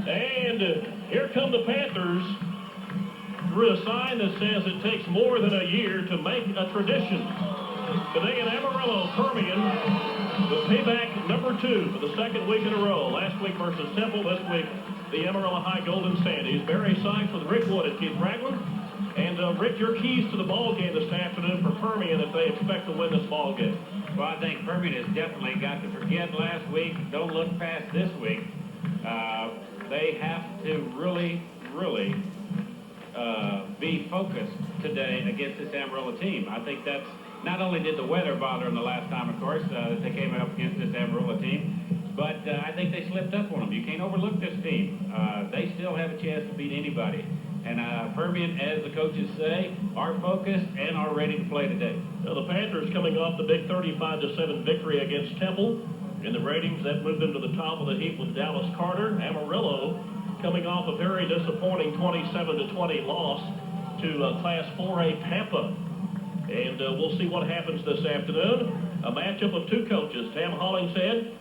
And here come the Panthers through a sign that says it takes more than a year to make a tradition. Today in Amarillo, Permian, with payback number 2 for the second week in a row. Last week versus Temple, this week the Amarillo High Golden Sandies. Barry Sykes with Rick Wood and Keith Ragland. And Rick, your keys to the ball game this afternoon for Permian if they expect to win this ball game. Well, I think Permian has definitely got to forget last week. Don't look past this week. They have to really be focused today against this Amarillo team. I think that's not only did the weather bother them the last time, of course, that they came up against this Amarillo team, but I think they slipped up on them. You can't overlook this team. They still have a chance to beat anybody. And Permian, as the coaches say, are focused and are ready to play today. Now the Panthers coming off the big 35-7 victory against Temple. In the ratings, that moved them to the top of the heap with Dallas Carter. Amarillo coming off a very disappointing 27-20 loss to Class 4A Tampa. And we'll see what happens this afternoon. A matchup of two coaches. Tam Hollingshead,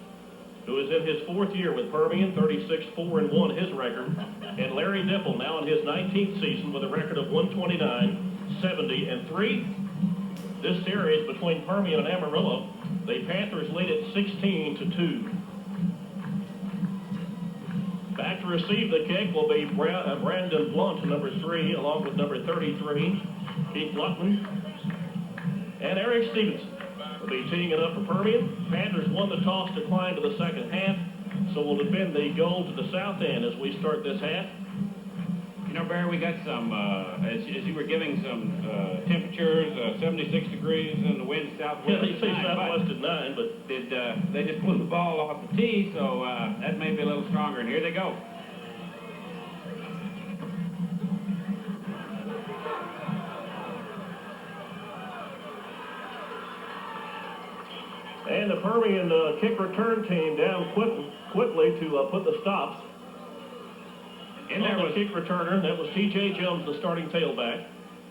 who is in his 4th year with Permian, 36-4-1 his record. And Larry Dipple, now in his 19th season with a record of 129-70-3. This series between Permian and Amarillo, the Panthers lead it 16-2. Back to receive the kick will be Brandon Blunt, number 3, along with number 33, Keith Luckman. And Eric Stevenson will be teeing it up for Permian. Panthers won the toss to climb to the second half, so we'll defend the goal to the south end as we start this half. You know, Barry, we got some, as you were giving some temperatures, 76 degrees and the wind southwest. Yeah, they say southwest at 9, but they just blew the ball off the tee, so that may be a little stronger. And here they go. And the Permian kick return team down quickly to put the stops. And there was kick returner. That was T.J. Jones, the starting tailback.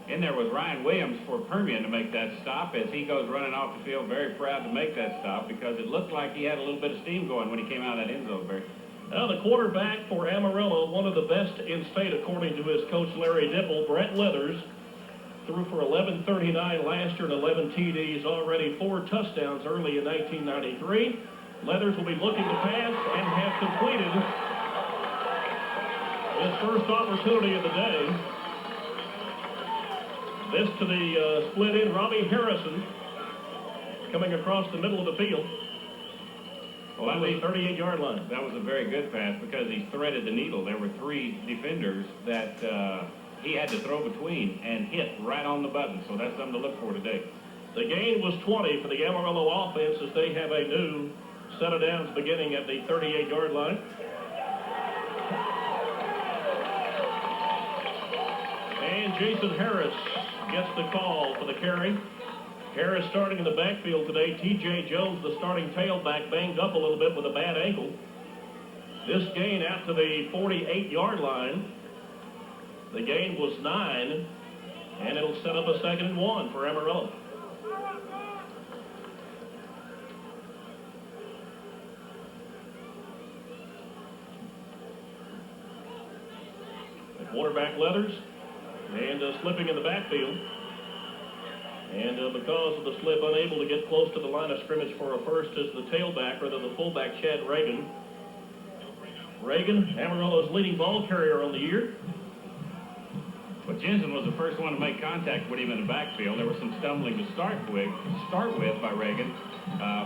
And there was Ryan Williams for Permian to make that stop as he goes running off the field, very proud to make that stop because it looked like he had a little bit of steam going when he came out of that end zone, Barry. Now the quarterback for Amarillo, one of the best in state according to his coach Larry Dipple, Brett Leathers, threw for 1139 last year and 11 TDs, already 4 touchdowns early in 1993. Leathers will be looking to pass and have completed his first opportunity of the day. This to the split in Robbie Harrison coming across the middle of the field. Well, that was the 38-yard line. That was a very good pass because he threaded the needle. There were 3 defenders that he had to throw between and hit right on the button, so that's something to look for today. The gain was 20 for the Amarillo offense as they have a new set of downs beginning at the 38-yard line. And Jason Harris gets the call for the carry. Harris starting in the backfield today. T.J. Jones, the starting tailback, banged up a little bit with a bad ankle. This gain out to the 48-yard line. The gain was 9, and it'll set up a 2nd and 1 for Amarillo. The quarterback Leathers, and slipping in the backfield. And because of the slip, unable to get close to the line of scrimmage for a first is the tailback, rather the fullback, Chad Reagan. Reagan, Amarillo's leading ball carrier on the year. But Jensen was the first one to make contact with him in the backfield. There was some stumbling to start with by Reagan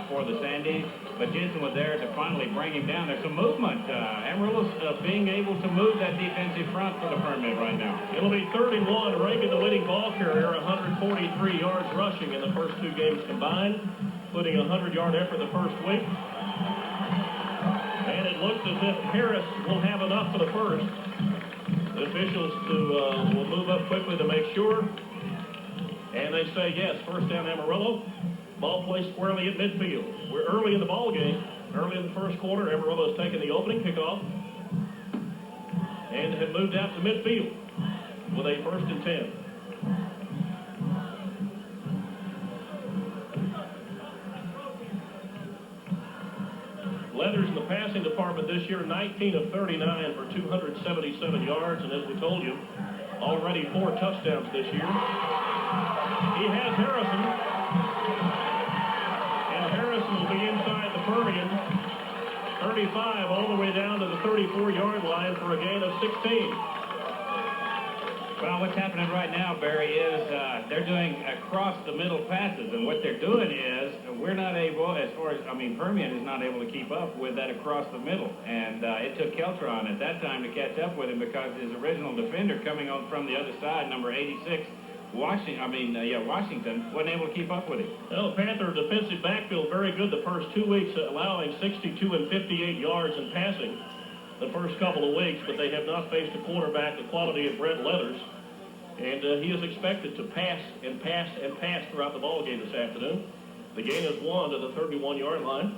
for the Sandies. But Jensen was there to finally bring him down. There's some movement. Amarillo's being able to move that defensive front for the Permian right now. It'll be 3rd and 1. Reagan, the leading ball carrier, 143 yards rushing in the first 2 games combined, including a 100-yard effort the first week. And it looks as if Harris will have enough for the first. The officials will move up quickly to make sure. And they say, yes, first down Amarillo. Ball placed squarely at midfield. We're early in the ball game. Early in the first quarter, Amarillo has taken the opening kickoff and have moved out to midfield with a 1st and 10. Leathers in the passing department this year, 19 of 39 for 277 yards, and as we told you, already 4 touchdowns this year. He has Harrison, and Harrison will be inside the Permian, 35 all the way down to the 34-yard line for a gain of 16. Well, what's happening right now, Barry, is they're doing across-the-middle passes, and what they're doing is we're not able, Permian is not able to keep up with that across-the-middle, and it took Keltron at that time to catch up with him because his original defender coming on from the other side, number 86, Washington, wasn't able to keep up with him. Well, Panther defensive backfield very good the first 2 weeks, allowing 62 and 58 yards in passing the first couple of weeks, but they have not faced a quarterback the quality of Brett Leathers, and he is expected to pass and pass and pass throughout the ball game this afternoon. The gain is 1 to the 31-yard line,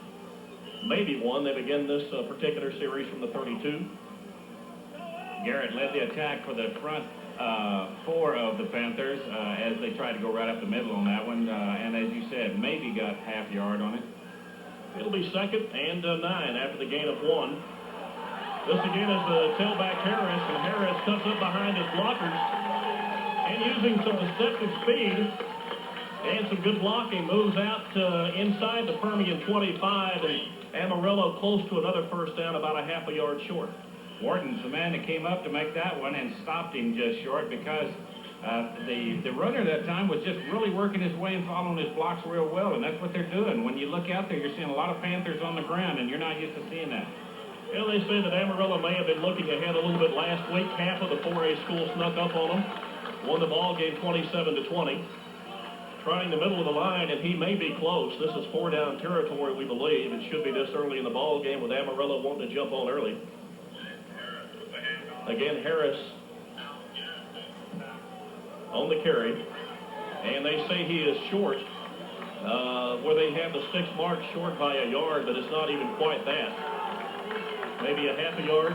maybe 1. They begin this particular series from the 32. Garrett led the attack for the front 4 of the Panthers as they tried to go right up the middle on that one, and as you said, maybe got half yard on it. It'll be 2nd and 9 after the gain of 1. This again is the tailback Harris, and Harris cuts up behind his blockers, and using some deceptive speed and some good blocking, moves out inside the Permian 25, and Amarillo close to another first down, about a half a yard short. Wharton's the man that came up to make that one and stopped him just short because the runner that time was just really working his way and following his blocks real well, and that's what they're doing. When you look out there, you're seeing a lot of Panthers on the ground, and you're not used to seeing that. Well, they say that Amarillo may have been looking ahead a little bit last week. Half of the 4A school snuck up on them. Won the ball game 27-20. Trying the middle of the line, and he may be close. This is 4-down territory, we believe. It should be this early in the ball game with Amarillo wanting to jump on early. Again, Harris on the carry. And they say he is short, where they have the sticks marked short by a yard, but it's not even quite that. Maybe a half a yard.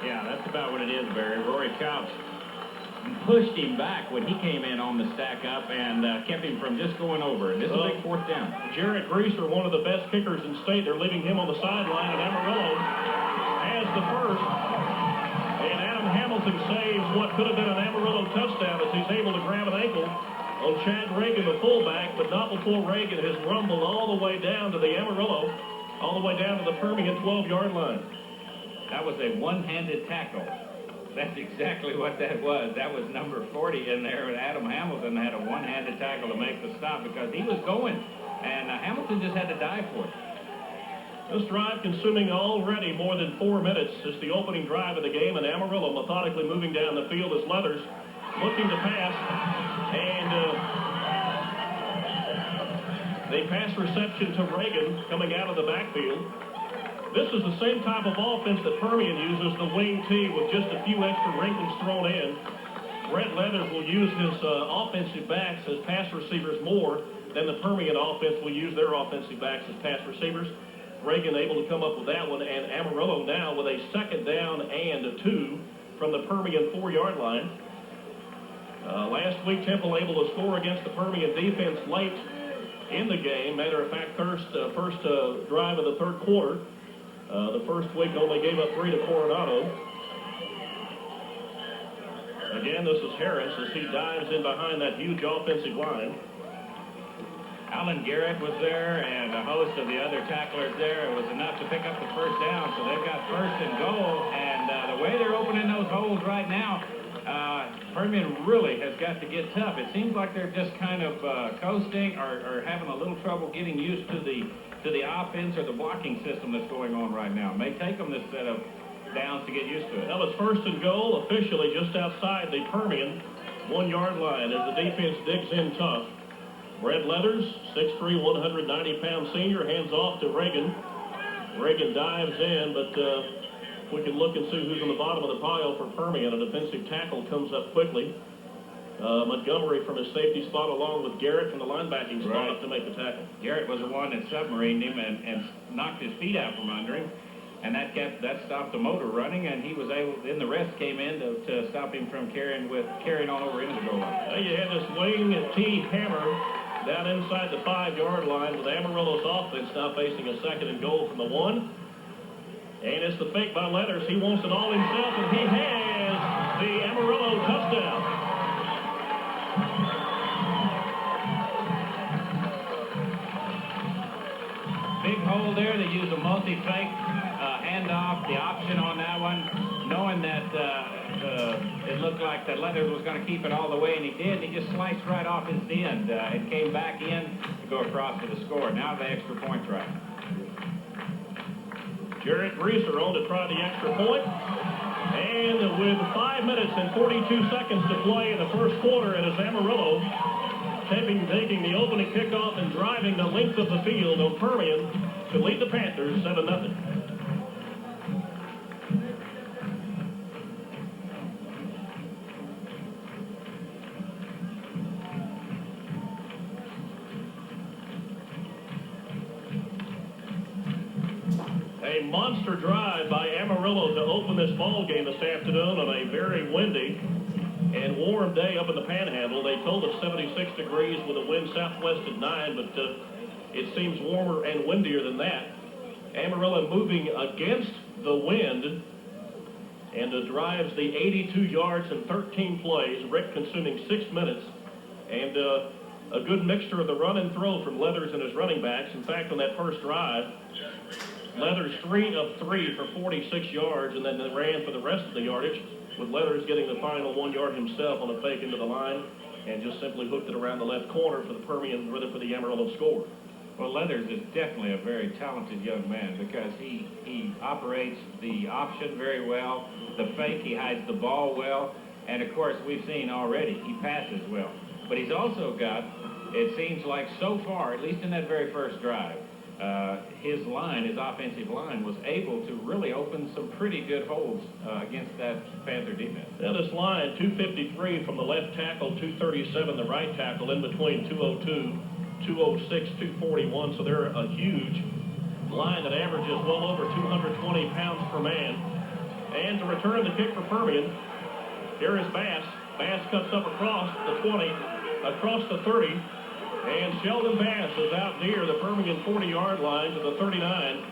Yeah, that's about what it is, Barry. Rory Couch pushed him back when he came in on the stack up and kept him from just going over. This is a big 4th down. Jerod Greaser, one of the best kickers in state. They're leaving him on the sideline, and Amarillo has the first. And Adam Hamilton saves what could have been an Amarillo touchdown as he's able to grab an ankle on Chad Reagan, the fullback, but not before Reagan has rumbled all the way down to the Amarillo, all the way down to the Permian 12-yard line. That was a one-handed tackle. That's exactly what that was. That was number 40 in there, and Adam Hamilton had a one-handed tackle to make the stop because he was going, and Hamilton just had to dive for it. This drive consuming already more than 4 minutes. It's the opening drive of the game, and Amarillo methodically moving down the field as Leathers looking to pass, and they pass reception to Reagan coming out of the backfield. This is the same type of offense that Permian uses, the wing T with just a few extra wrinkles thrown in. Brett Leathers will use his offensive backs as pass receivers more than the Permian offense will use their offensive backs as pass receivers. Reagan able to come up with that one, and Amarillo now with a 2nd down and a 2 from the Permian 4-yard line. Last week, Temple able to score against the Permian defense late in the game. Matter of fact, first drive of the 3rd quarter. The first week only gave up 3 to Coronado. Again, this is Harris as he dives in behind that huge offensive line. Alan Garrett was there and a host of the other tacklers there. It was enough to pick up the first down, so they've got 1st and goal. And the way they're opening those holes right now, Permian really has got to get tough. It seems like they're just kind of coasting or having a little trouble getting used to the offense or the blocking system that's going on right now. It may take them this set of downs to get used to it. Well, it's 1st and goal officially just outside the Permian 1-yard line as the defense digs in tough. Brett Leathers, 6'3", 190-pound senior, hands off to Reagan. Reagan dives in, but we can look and see who's on the bottom of the pile for Permian. A defensive tackle comes up quickly. Montgomery from his safety spot along with Garrett from the linebacking spot up to make the tackle. Garrett was the one that submarined him and knocked his feet out from under him. And that stopped the motor running, and he was able. Then the rest came in to stop him from carrying on over into the goal line. Well, you had this wing T hammer down inside the 5-yard line with Amarillo's offense now facing a 2nd and goal from the 1. And it's the fake by Leathers. He wants it all himself, and he has the Amarillo touchdown. Big hole there. They use a multi-fake handoff, the option on that one, knowing that it looked like that Leathers was going to keep it all the way, and he did. He just sliced right off his end and came back in to go across to the score. Now the extra point try. Jerod on to try the extra point. And with 5 minutes and 42 seconds to play in the first quarter, it is Amarillo taking the opening kickoff and driving the length of the field on Permian to lead the Panthers 7-0. A monster drive by Amarillo to open this ball game this afternoon on a very windy and warm day up in the Panhandle. They told us 76 degrees with a wind southwest at 9, but it seems warmer and windier than that. Amarillo moving against the wind and drives the 82 yards in 13 plays. Rick consuming 6 minutes, and a good mixture of the run and throw from Leathers and his running backs. In fact, on that first drive, Leathers 3 of 3 for 46 yards, and then they ran for the rest of the yardage, with Leathers getting the final 1 yard himself on a fake into the line, and just simply hooked it around the left corner for the Permian, rather for the Amarillo score. Well, Leathers is definitely a very talented young man because he operates the option very well, the fake, he hides the ball well, and of course we've seen already he passes well. But he's also got, it seems like so far, at least in that very first drive, his offensive line was able to really open some pretty good holes against that Panther defense. Now this line, 253 from the left tackle, 237 the right tackle, in between 202, 206, 241. So they're a huge line that averages well over 220 pounds per man. And to return the kick for Permian, here is Bass. Bass cuts up across the 20, across the 30. And Sheldon Bass is out near the Permian 40-yard line to the 39,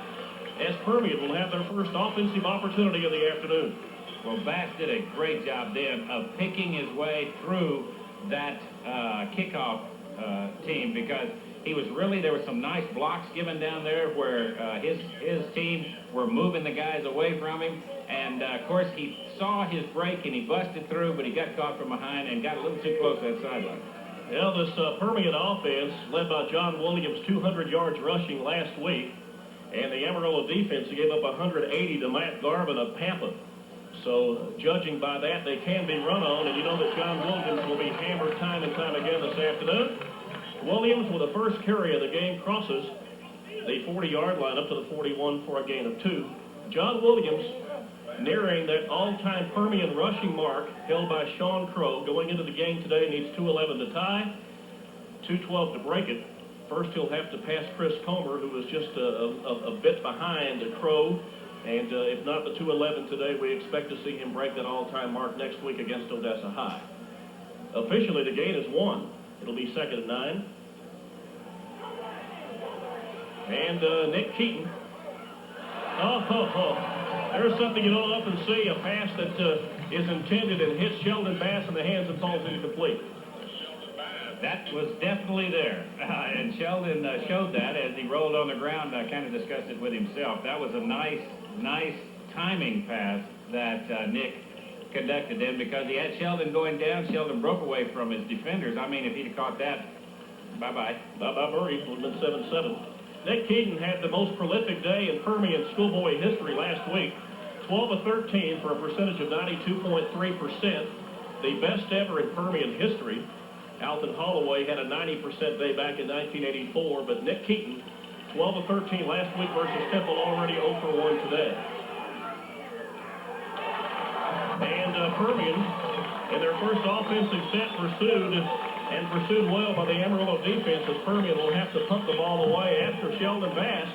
as Permian will have their first offensive opportunity of the afternoon. Well, Bass did a great job then of picking his way through that kickoff team, because he was really, there were some nice blocks given down there where his team were moving the guys away from him. And, of course, he saw his break and he busted through, but he got caught from behind and got a little too close to that sideline. Well, this Permian offense, led by John Williams, 200 yards rushing last week. And the Amarillo defense gave up 180 to Matt Garvin of Pampa. So, judging by that, they can be run on. And you know that John Williams will be hammered time and time again this afternoon. Williams, with the first carry of the game, crosses the 40-yard line up to the 41 for a gain of 2. John Williams nearing that all-time Permian rushing mark held by Shawn going into the game today. Needs 211 to tie, 212 to break it. First, he'll have to pass Chris Comer, who was just a bit behind Crow. And if not the 211 today, we expect to see him break that all-time mark next week against Odessa High. Officially, the gain is 1. It'll be 2nd and 9. And Nick Keaton. There's something you don't often see, a pass that is intended and hits Sheldon Bass in the hands and falls incomplete. That was definitely there. And Sheldon showed that as he rolled on the ground, kind of discussed it with himself. That was a nice timing pass that Nick conducted then, because he had Sheldon going down. Sheldon broke away from his defenders. I mean, if he'd have caught that, bye-bye. Bye-bye, Murray. It would have been 7-7. Nick Keaton had the most prolific day in Permian schoolboy history last week. 12 of 13 for a percentage of 92.3%. The best ever in Permian history. Alton Holloway had a 90% day back in 1984, but Nick Keaton, 12 of 13 last week versus Temple, already 0 for 1 today. And Permian, in their first offensive set, pursued well by the Amarillo defense, as Permian will have to punt the ball away after Sheldon Bass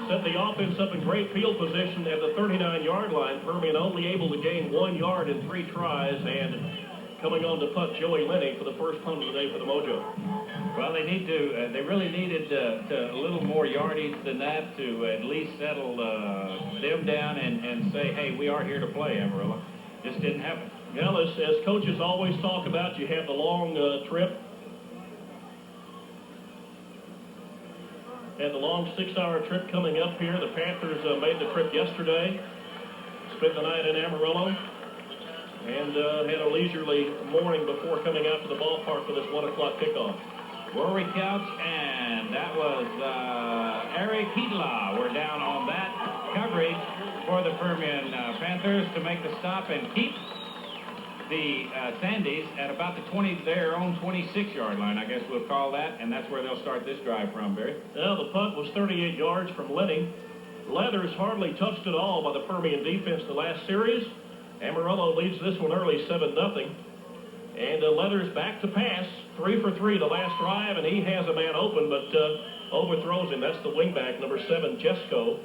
set the offense up in great field position at the 39-yard line. Permian only able to gain 1 yard in 3 tries, and coming on to punt, Joey Lenny for the first punt of the day for the Mojo. Well, they need to. They really needed to a little more yardage than that to at least settle them down and say, hey, we are here to play, Amarillo. Just didn't happen. Well, as coaches always talk about, you have the long trip. And the long 6-hour trip coming up here. The Panthers made the trip yesterday, spent the night in Amarillo, and had a leisurely morning before coming out to the ballpark for this 1 o'clock kickoff. Rory Couch, and that was Eric Hidla. We're down on that coverage for the Permian Panthers to make the stop and keep the Sandies at about their own 26-yard line, I guess we'll call that, and that's where they'll start this drive from, Barry. Well, the punt was 38 yards from Lenny. Leathers hardly touched at all by the Permian defense the last series. Amarillo leads this one early 7-0. And Leathers back to pass, 3 for 3 the last drive, and he has a man open, but overthrows him. That's the wingback, number 7, Jesco.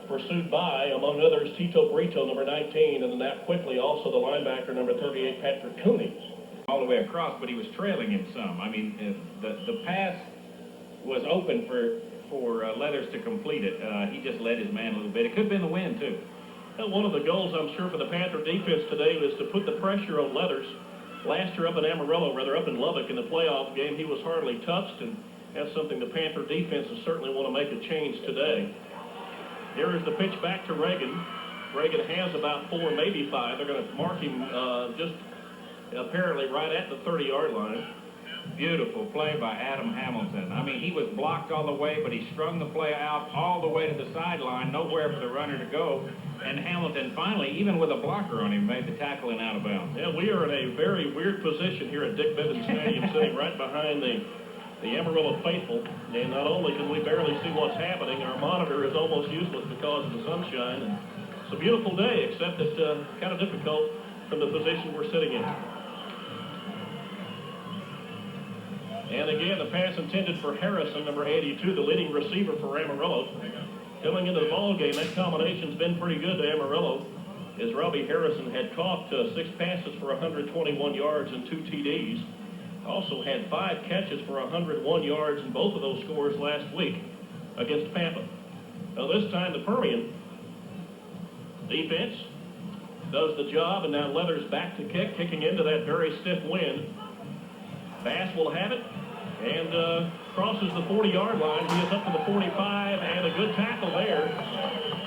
Pursued by, among others, Tito Brito, number 19, and then that quickly also the linebacker, number 38, Patrick Cooney. All the way across, but he was trailing him some. I mean, the pass was open for Leathers to complete it. He just led his man a little bit. It could have been the wind, too. Well, one of the goals, I'm sure, for the Panther defense today was to put the pressure on Leathers. Last year up in Amarillo, up in Lubbock in the playoff game, he was hardly touched, and that's something the Panther defenses certainly want to make a change today. Here is the pitch back to Reagan. Reagan has about 4, maybe 5. They're going to mark him just apparently right at the 30-yard line. Beautiful play by Adam Hamilton. I mean, he was blocked all the way, but he strung the play out all the way to the sideline, nowhere for the runner to go. And Hamilton finally, even with a blocker on him, made the tackle and out of bounds. Yeah, we are in a very weird position here at Dick Bivens Stadium, sitting right behind the Amarillo faithful, and not only can we barely see what's happening, our monitor is almost useless because of the sunshine. And it's a beautiful day, except it's kind of difficult from the position we're sitting in. And again, the pass intended for Harrison, number 82, the leading receiver for Amarillo. Coming into the ball game, that combination's been pretty good to Amarillo, as Robbie Harrison had caught 6 passes for 121 yards and 2 TDs. Also had 5 catches for 101 yards in both of those scores last week against Pampa. Now this time the Permian defense does the job, and now Leathers back to kick, kicking into that very stiff wind. Bass will have it, and crosses the 40-yard line. He is up to the 45, and a good tackle there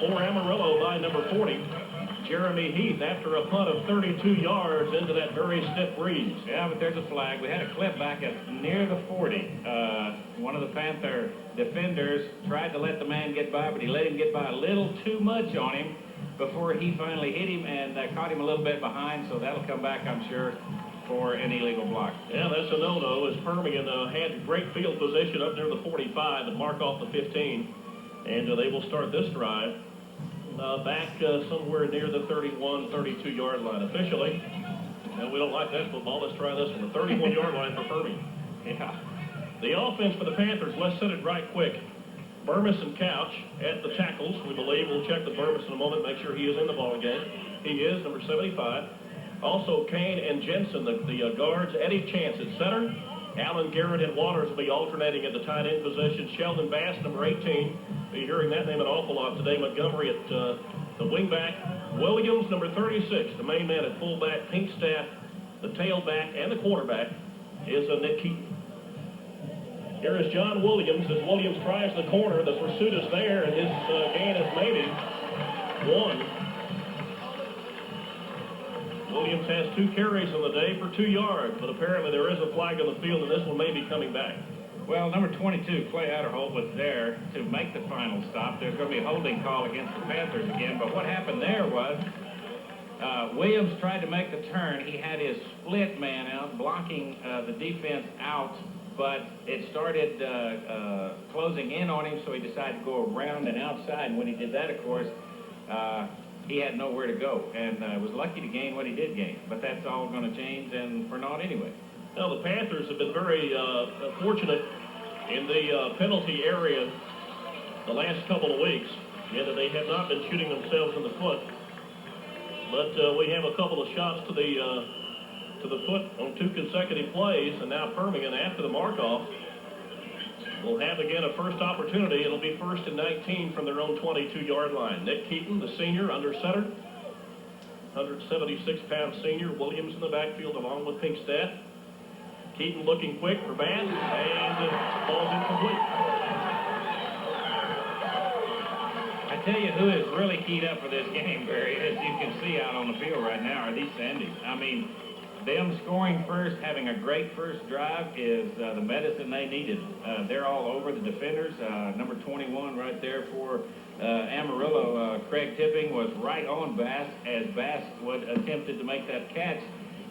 for Amarillo by number 40. Jeremy Heath, after a punt of 32 yards into that very stiff breeze. Yeah, but there's a flag. We had a clip back at near the 40. One of the Panther defenders tried to let the man get by, but he let him get by a little too much on him before he finally hit him and caught him a little bit behind, so that'll come back, I'm sure, for an illegal block. Yeah, that's a no-no, as Permian had great field position up near the 45 and mark off the 15, and they will start this drive back somewhere near the 31, 32-yard line. Officially, we don't like that football. Let's try this one. The 31-yard line for Permian. Yeah. The offense for the Panthers, let's set it right quick. Burmis and Couch at the tackles, we believe. We'll check the Burmis in a moment, make sure he is in the ball game. He is, number 75. Also, Kane and Jensen, the guards. Eddie Chance at center. Allen Garrett and Waters will be alternating at the tight end position. Sheldon Bass, number 18. You're hearing that name an awful lot today. Montgomery at the wingback. Williams, number 36, the main man at fullback. Pinkstaff, the tailback, and the quarterback is Nick Keaton. Here is John Williams as Williams tries the corner. The pursuit is there, and his gain is maybe 1. Williams has 2 carries on the day for 2 yards, but apparently there is a flag on the field, and this one may be coming back. Well, number 22, Clay Adderholt, was there to make the final stop. There's going to be a holding call against the Panthers again, but what happened there was Williams tried to make the turn. He had his split man out, blocking the defense out, but it started closing in on him, so he decided to go around and outside, and when he did that, of course, he had nowhere to go, and was lucky to gain what he did gain. But that's all going to change, and for naught anyway. Well, the Panthers have been very fortunate in the penalty area the last couple of weeks. Yet they have not been shooting themselves in the foot. But we have a couple of shots to the to the foot on 2 consecutive plays, and now Permian, after the mark-off, will have again a first opportunity. It'll be 1st and 19 from their own 22-yard line. Nick Keaton, the senior, under center. 176-pound senior. Williams in the backfield along with Pinkstead. Keaton looking quick for Bass, and ball's incomplete. I tell you who is really keyed up for this game, Barry, as you can see out on the field right now, are these Sandies. I mean, them scoring first, having a great first drive is the medicine they needed. They're all over the defenders. Number 21 right there for Amarillo. Craig Tipping was right on Bass as Bass would attempted to make that catch.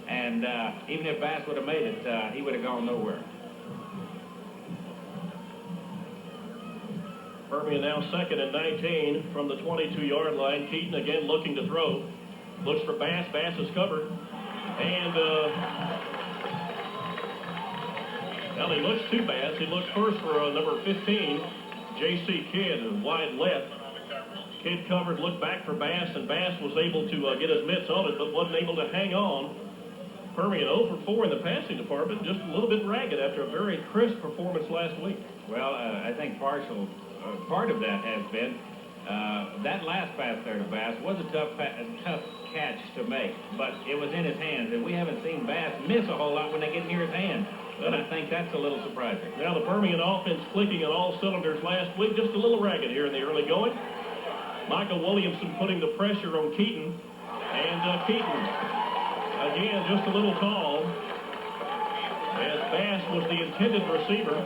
And even if Bass would have made it, he would have gone nowhere. Permian now 2nd and 19 from the 22-yard line. Keaton again looking to throw. Looks for Bass. Bass is covered. And, well, he looks to Bass. He looked first for number 15, J.C. Kidd, wide left. Kidd covered, looked back for Bass, and Bass was able to get his mitts on it, but wasn't able to hang on. Permian 0 for 4 in the passing department, just a little bit ragged after a very crisp performance last week. Well, I think part of that has been that last pass there to Bass was a tough catch to make, but it was in his hands, and we haven't seen Bass miss a whole lot when they get near his hand. And I think that's a little surprising. Now the Permian offense clicking on all cylinders last week, just a little ragged here in the early going. Michael Williamson putting the pressure on Keaton, and Keaton again just a little tall, as Bass was the intended receiver.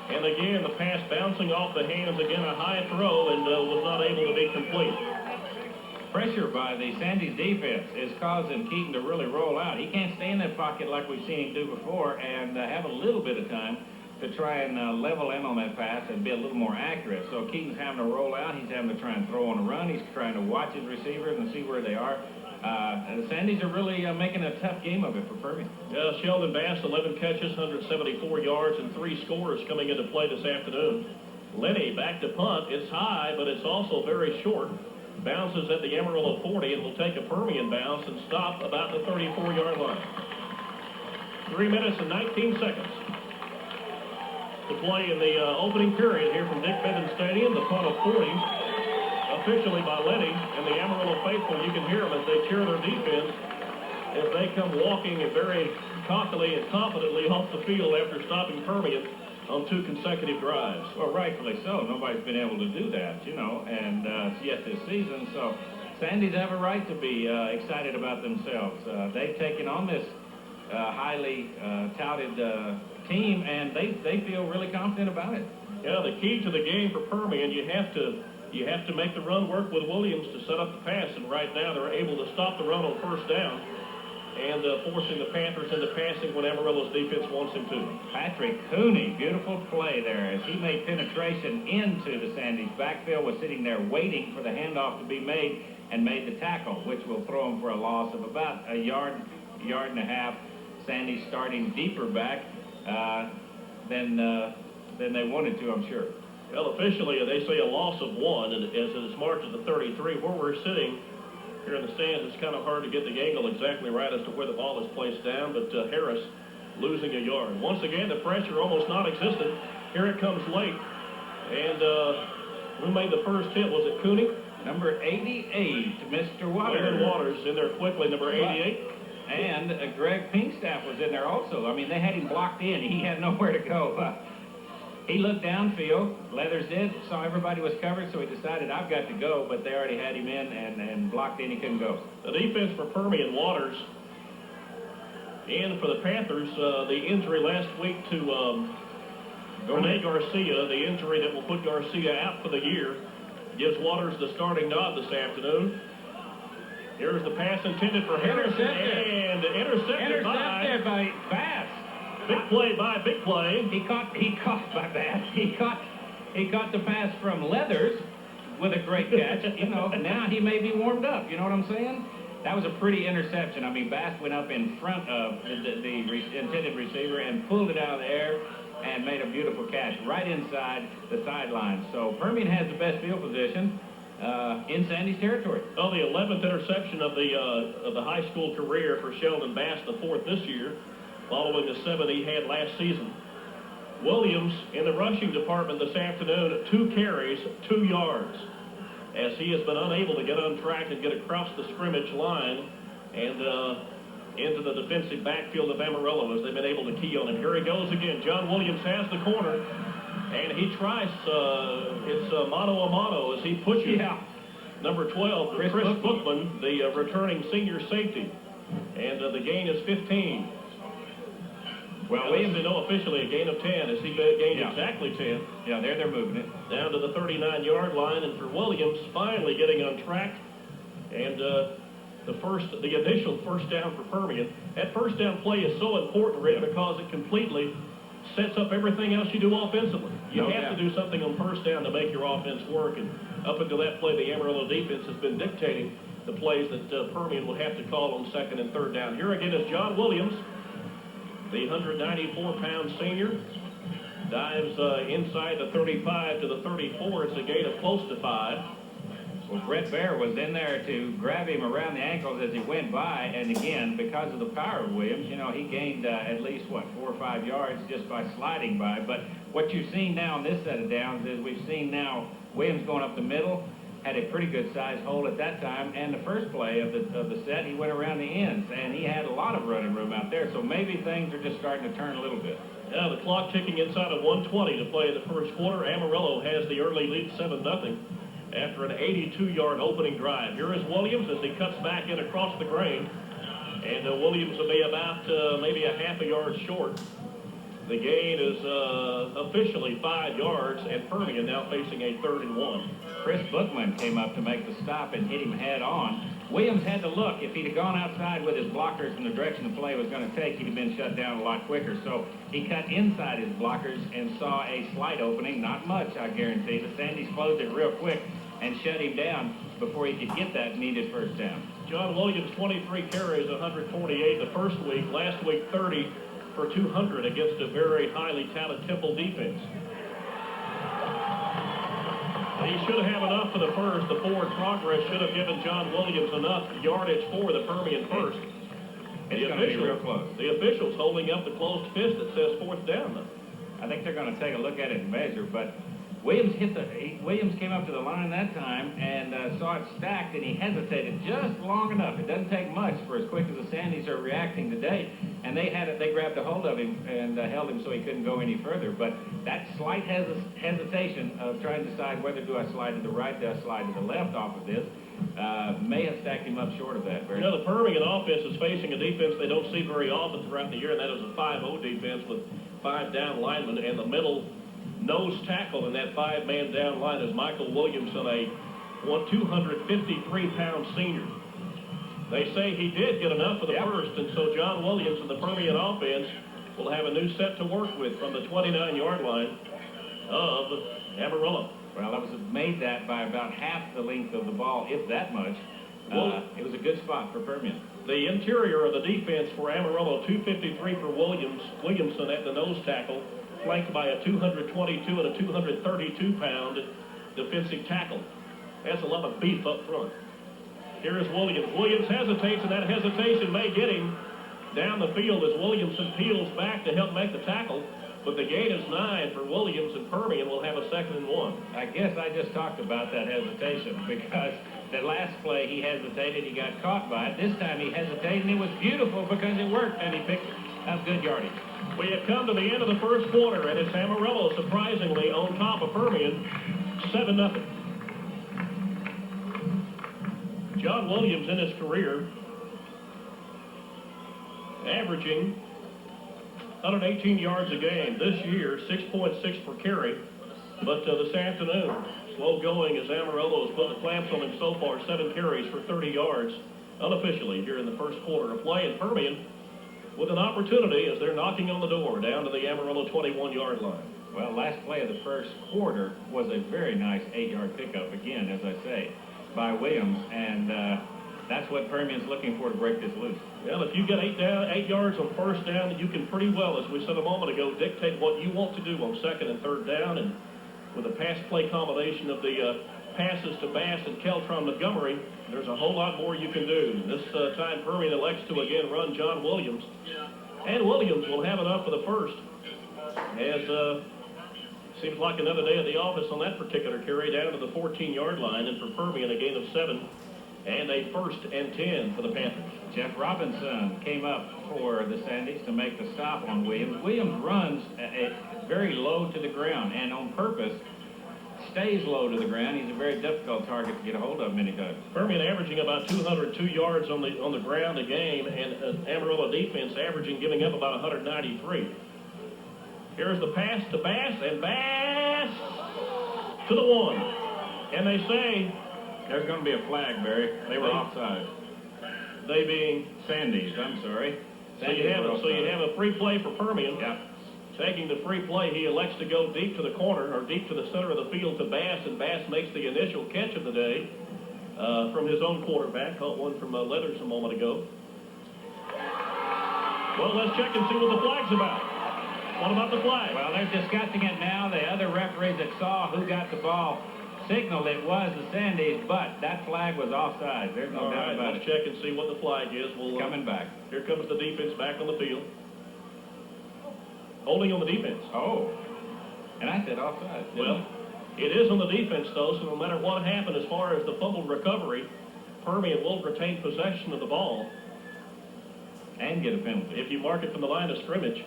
And again, the pass bouncing off the hands, again a high throw, and was not able to be complete. Pressure by the Sandies defense is causing Keaton to really roll out. He can't stay in that pocket like we've seen him do before and have a little bit of time to try and level in on that pass and be a little more accurate. So Keaton's having to roll out. He's having to try and throw on the run. He's trying to watch his receivers and see where they are. And the Sandies are really making a tough game of it for Permian. Sheldon Bass, 11 catches, 174 yards, and 3 scores coming into play this afternoon. Lenny back to punt. It's high, but it's also very short. Bounces at the Amarillo 40 and will take a Permian bounce and stop about the 34-yard line. 3 minutes and 19 seconds to play in the opening period here from Dick Benton Stadium. The punt of 40. Officially by Lenny and the Amarillo faithful. You can hear them as they cheer their defense as they come walking very cockily and confidently off the field after stopping Permian on 2 consecutive drives. Well, rightfully so. Nobody's been able to do that, you know, and yet this season. So Sandies have a right to be excited about themselves. They've taken on this highly touted team, and they feel really confident about it. Yeah, the key to the game for Permian, you have to make the run work with Williams to set up the pass, and right now they're able to stop the run on first down and forcing the Panthers into passing when Amarillo's defense wants him to. Patrick Cooney, beautiful play there as he made penetration into the Sandies backfield, was sitting there waiting for the handoff to be made and made the tackle, which will throw him for a loss of about a yard and a half. Sandies starting deeper back than they wanted to, I'm sure. Well, officially, they say a loss of 1, and as it is marked at the 33, where we're sitting here in the stands, it's kind of hard to get the angle exactly right as to where the ball is placed down, but Harris losing a yard. Once again, the pressure almost non-existent. Here it comes late, and who made the first hit? Was it Cooney? Number 88, Mr. Waters. Landon Waters in there quickly, number 88. And Greg Pinkstaff was in there also. I mean, they had him blocked in. He had nowhere to go. He looked downfield, Leathers did, saw everybody was covered, so he decided, I've got to go, but they already had him in and blocked in, he couldn't go. The defense for Permian Waters. And for the Panthers, the injury last week to Rene Garcia, the injury that will put Garcia out for the year, gives Waters the starting nod this afternoon. Here's the pass intended for Harrison, and intercepted by Bass. Big play. He caught by Bass. He caught the pass from Leathers with a great catch. You know, now he may be warmed up. You know what I'm saying? That was a pretty interception. I mean, Bass went up in front of the intended receiver and pulled it out of the air and made a beautiful catch right inside the sideline. So Permian has the best field position. in Sandies territory. Well, the 11th interception of the high school career for Sheldon Bass, the 4th this year, following the 7 he had last season. Williams in the rushing department this afternoon, 2 carries, 2 yards, as he has been unable to get on track and get across the scrimmage line and into the defensive backfield of Amarillo as they've been able to key on him. Here he goes again. John Williams has the corner, and he tries, it's mano a mano as he pushes number 12, Chris Bookman, the returning senior safety. And the gain is 15. Well, Williams didn't know officially a gain of 10 as he gained exactly 10. Yeah, they're moving it. Down to the 39-yard line, and for Williams, finally getting on track. And the initial first down for Permian. That first down play is so important, Rick, because it completely sets up everything else you do offensively. You have to do something on first down to make your offense work. And up until that play, the Amarillo defense has been dictating the plays that Permian will have to call on second and third down. Here again is John Williams, the 194-pound senior. Dives inside the 35 to the 34. It's a gain of close to 5. Well, Brett Baer was in there to grab him around the ankles as he went by, and again, because of the power of Williams, you know, he gained at least, 4 or 5 yards just by sliding by. But what you've seen now in this set of downs is we've seen now Williams going up the middle, had a pretty good size hole at that time, and the first play of the set, he went around the ends, and he had a lot of running room out there, so maybe things are just starting to turn a little bit. Yeah, the clock ticking inside of 1:20 to play in the first quarter. Amarillo has the early lead 7-0. After an 82-yard opening drive. Here is Williams as he cuts back in across the grain. And Williams will be about maybe a half a yard short. The gain is officially 5 yards, and Permian now facing a 3rd and 1. Chris Bookman came up to make the stop and hit him head on. Williams had to look. If he'd have gone outside with his blockers in the direction the play was going to take, he'd have been shut down a lot quicker. So he cut inside his blockers and saw a slight opening. Not much, I guarantee. The Sandies closed it real quick and shut him down before he could get that needed first down. John Williams, 23 carries, 148 the first week. Last week, 30 for 200 against a very highly talented Temple defense. He should have enough for the first. The forward progress should have given John Williams enough yardage for the Permian first. It's going to be real close. The officials holding up the closed fist that says 4th down, though. I think they're going to take a look at it and measure, but Williams came up to the line that time and saw it stacked, and he hesitated just long enough. It doesn't take much for as quick as the Sandies are reacting today, and they grabbed a hold of him and held him so he couldn't go any further. But that slight hesitation of trying to decide whether do I slide to the right, do I slide to the left off of this, may have stacked him up short of that. You know, the Permian offense is facing a defense they don't see very often throughout the year, and that is a 5-0 defense with 5 down linemen, and the middle nose tackle in that 5-man down line is Michael Williamson, a 253-pound senior. They say he did get enough for the first, and so John Williams and the Permian offense will have a new set to work with from the 29-yard line of Amarillo. Well, that was made that by about half the length of the ball, if that much. It was a good spot for Permian. The interior of the defense for Amarillo, 253 for Williamson at the nose tackle, flanked by a 222 and a 232-pound defensive tackle. That's a lot of beef up front. Here is Williams. Williams hesitates, and that hesitation may get him down the field as Williamson peels back to help make the tackle. But the gain is 9 for Williams, and Permian will have a 2nd and 1. I guess I just talked about that hesitation because the last play he hesitated, he got caught by it. This time he hesitated, and it was beautiful because it worked, and he picked up good yardage. We have come to the end of the first quarter, and it's Amarillo surprisingly on top of Permian, 7-0. John Williams in his career averaging 118 yards a game. This year, 6.6 per carry. But this afternoon, slow going as Amarillo has put the clamps on him so far. 7 carries for 30 yards unofficially here in the first quarter of play. And Permian with an opportunity as they're knocking on the door down to the Amarillo 21-yard line. Well, last play of the first quarter was a very nice 8-yard pickup, again, as I say, by Williams. And that's what Permian's looking for to break this loose. Well, if you get 8 yards on first down, you can pretty well, as we said a moment ago, dictate what you want to do on 2nd and 3rd down. And with a pass play combination of the passes to Bass and Keltron Montgomery, there's a whole lot more you can do. This time Permian elects to again run John Williams. And Williams will have enough for the first. As seems like another day at the office on that particular carry down to the 14-yard line. And for Permian, a gain of 7 and a 1st and 10 for the Panthers. Jeff Robinson came up for the Sandies to make the stop on Williams. Williams runs very low to the ground and on purpose stays low to the ground. He's a very difficult target to get a hold of many times. Permian averaging about 202 yards on the ground a game, and Amarillo defense averaging giving up about 193. Here's the pass to Bass, and Bass to the 1. And they say there's going to be a flag, Barry. They were offside. They being Sandies, I'm sorry. So you have a free play for Permian. Yeah. Taking the free play, he elects to go deep to the corner, or deep to the center of the field to Bass, and Bass makes the initial catch of the day from his own quarterback. Caught one from Leathers a moment ago. Well, let's check and see what the flag's about. What about the flag? Well, they're discussing it now. The other referees that saw who got the ball signaled it was the Sandies, but that flag was offside. There's no doubt about it. Let's check and see what the flag is. Coming back. Here comes the defense back on the field. Holding on the defense. Oh. And I said offside. Well, it is on the defense, though, so no matter what happened as far as the fumble recovery, Permian will retain possession of the ball. And get a penalty. If you mark it from the line of scrimmage.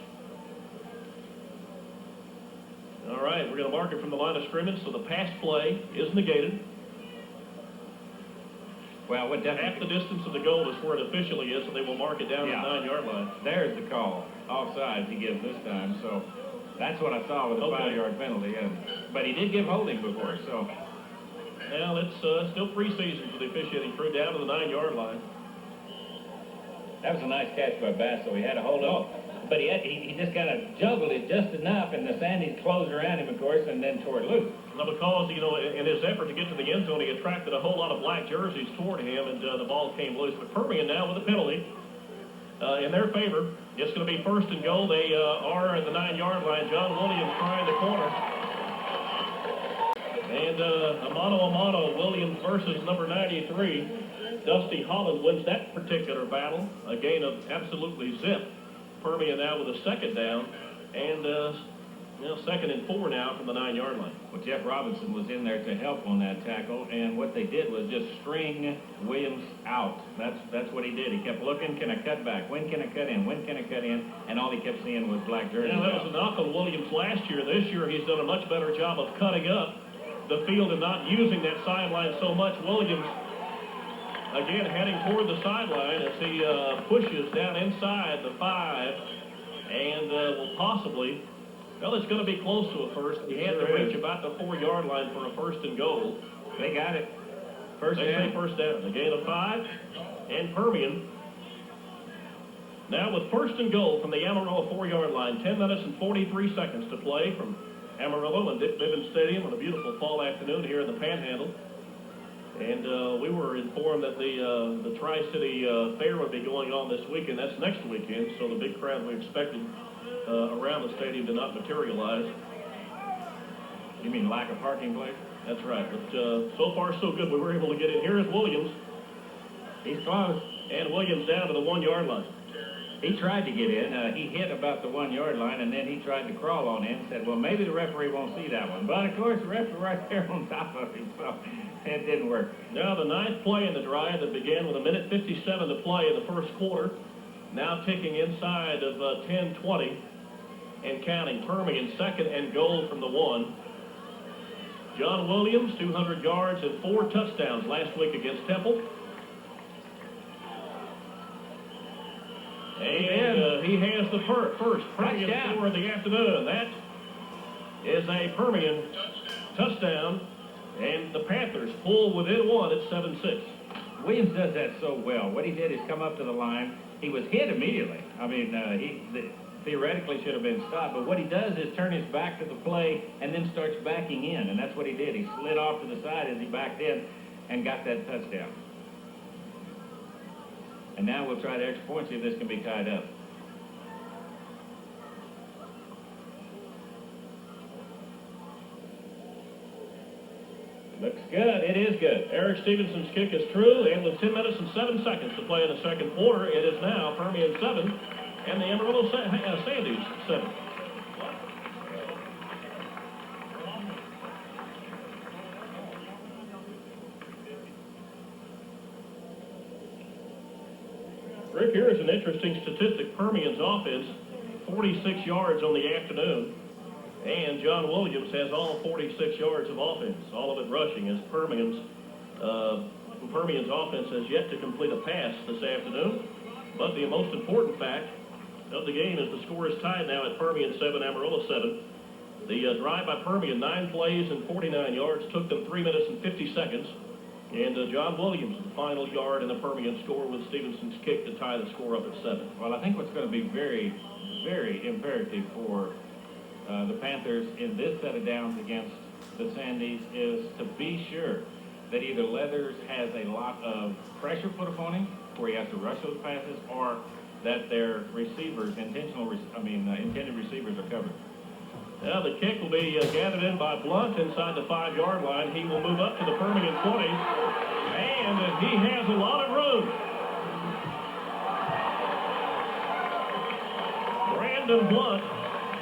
All right, we're going to mark it from the line of scrimmage, so the pass play is negated. Well, what half the distance of the goal is where it officially is, so they will mark it down to the 9-yard line. There's the call. Offside he gives this time, so that's what I saw with a 5-yard penalty. But he did give holding before, so. Well, it's still preseason for the officiating crew down to the 9-yard line. That was a nice catch by Bass, so he had a hold on. But he just kind of juggled it just enough, and the Sandies closed around him, of course, and then tore it loose. Now, because, in his effort to get to the end zone, he attracted a whole lot of black jerseys toward him, and the ball came loose. But Permian now with a penalty in their favor. It's going to be 1st and goal. They are at the 9-yard line. John Williams trying the corner. And a mano, Williams versus number 93. Dusty Holland wins that particular battle. A gain of absolutely zip. Permian now with a 2nd down, and 2nd and 4 now from the 9-yard line. Well, Jeff Robinson was in there to help on that tackle, and what they did was just string Williams out. That's what he did. He kept looking, can I cut back? When can I cut in? When can I cut in? And all he kept seeing was black jerseys. Now, that was a knock on Williams last year. This year, he's done a much better job of cutting up the field and not using that sideline so much. Williams again heading toward the sideline as he pushes down inside the 5 and will possibly, well, it's going to be close to a first. He had to reach about the 4-yard line for a 1st and goal. They got it. First down. A gain of 5. And Permian now with 1st and goal from the Amarillo 4-yard line. 10 minutes and 43 seconds to play from Amarillo and Dick Bivens Stadium on a beautiful fall afternoon here in the Panhandle. And we were informed that the Tri-City Fair would be going on this weekend. That's next weekend, so the big crowd we expected around the stadium did not materialize. You mean lack of parking place? That's right. But so far, so good. We were able to get in. Here is Williams. He's close. And Williams down to the 1-yard line. He tried to get in. He hit about the 1-yard line, and then he tried to crawl on in and said, well, maybe the referee won't see that one. But, of course, the referee right there on top of him, so it didn't work. Now the 9th play in the drive that began with 1:57 to play in the first quarter. Now ticking inside of 10:20 and counting. Permian 2nd and goal from the 1. John Williams, 200 yards and 4 touchdowns last week against Temple. And he has the first Permian score of the afternoon. That is a Permian touchdown, and the Panthers pull within 1 at 7-6. Williams does that so well. What he did is come up to the line. He was hit immediately. I mean, he theoretically should have been stopped, but what he does is turn his back to the play and then starts backing in, and that's what he did. He slid off to the side as he backed in and got that touchdown. And now we'll try the extra point, see if this can be tied up. Looks good. It is good. Eric Stevenson's kick is true, and with 10 minutes and 7 seconds to play in the second quarter, it is now Permian 7 and the Amarillo Sandies 7. Rick, here is an interesting statistic. Permian's offense, 46 yards on the afternoon. And John Williams has all 46 yards of offense, all of it rushing, as Permian's offense has yet to complete a pass this afternoon. But the most important fact of the game is the score is tied now at Permian 7, Amarillo 7. The drive by Permian, 9 plays and 49 yards, took them 3 minutes and 50 seconds. And John Williams, the final yard in the Permian score with Stevenson's kick to tie the score up at 7. Well, I think what's going to be very, very imperative for the Panthers in this set of downs against the Sandies is to be sure that either Leathers has a lot of pressure put upon him where he has to rush those passes, or that their receivers, intended receivers are covered. Now the kick will be gathered in by Blunt inside the 5-yard line. He will move up to the Permian 20, and he has a lot of room. Brandon Blunt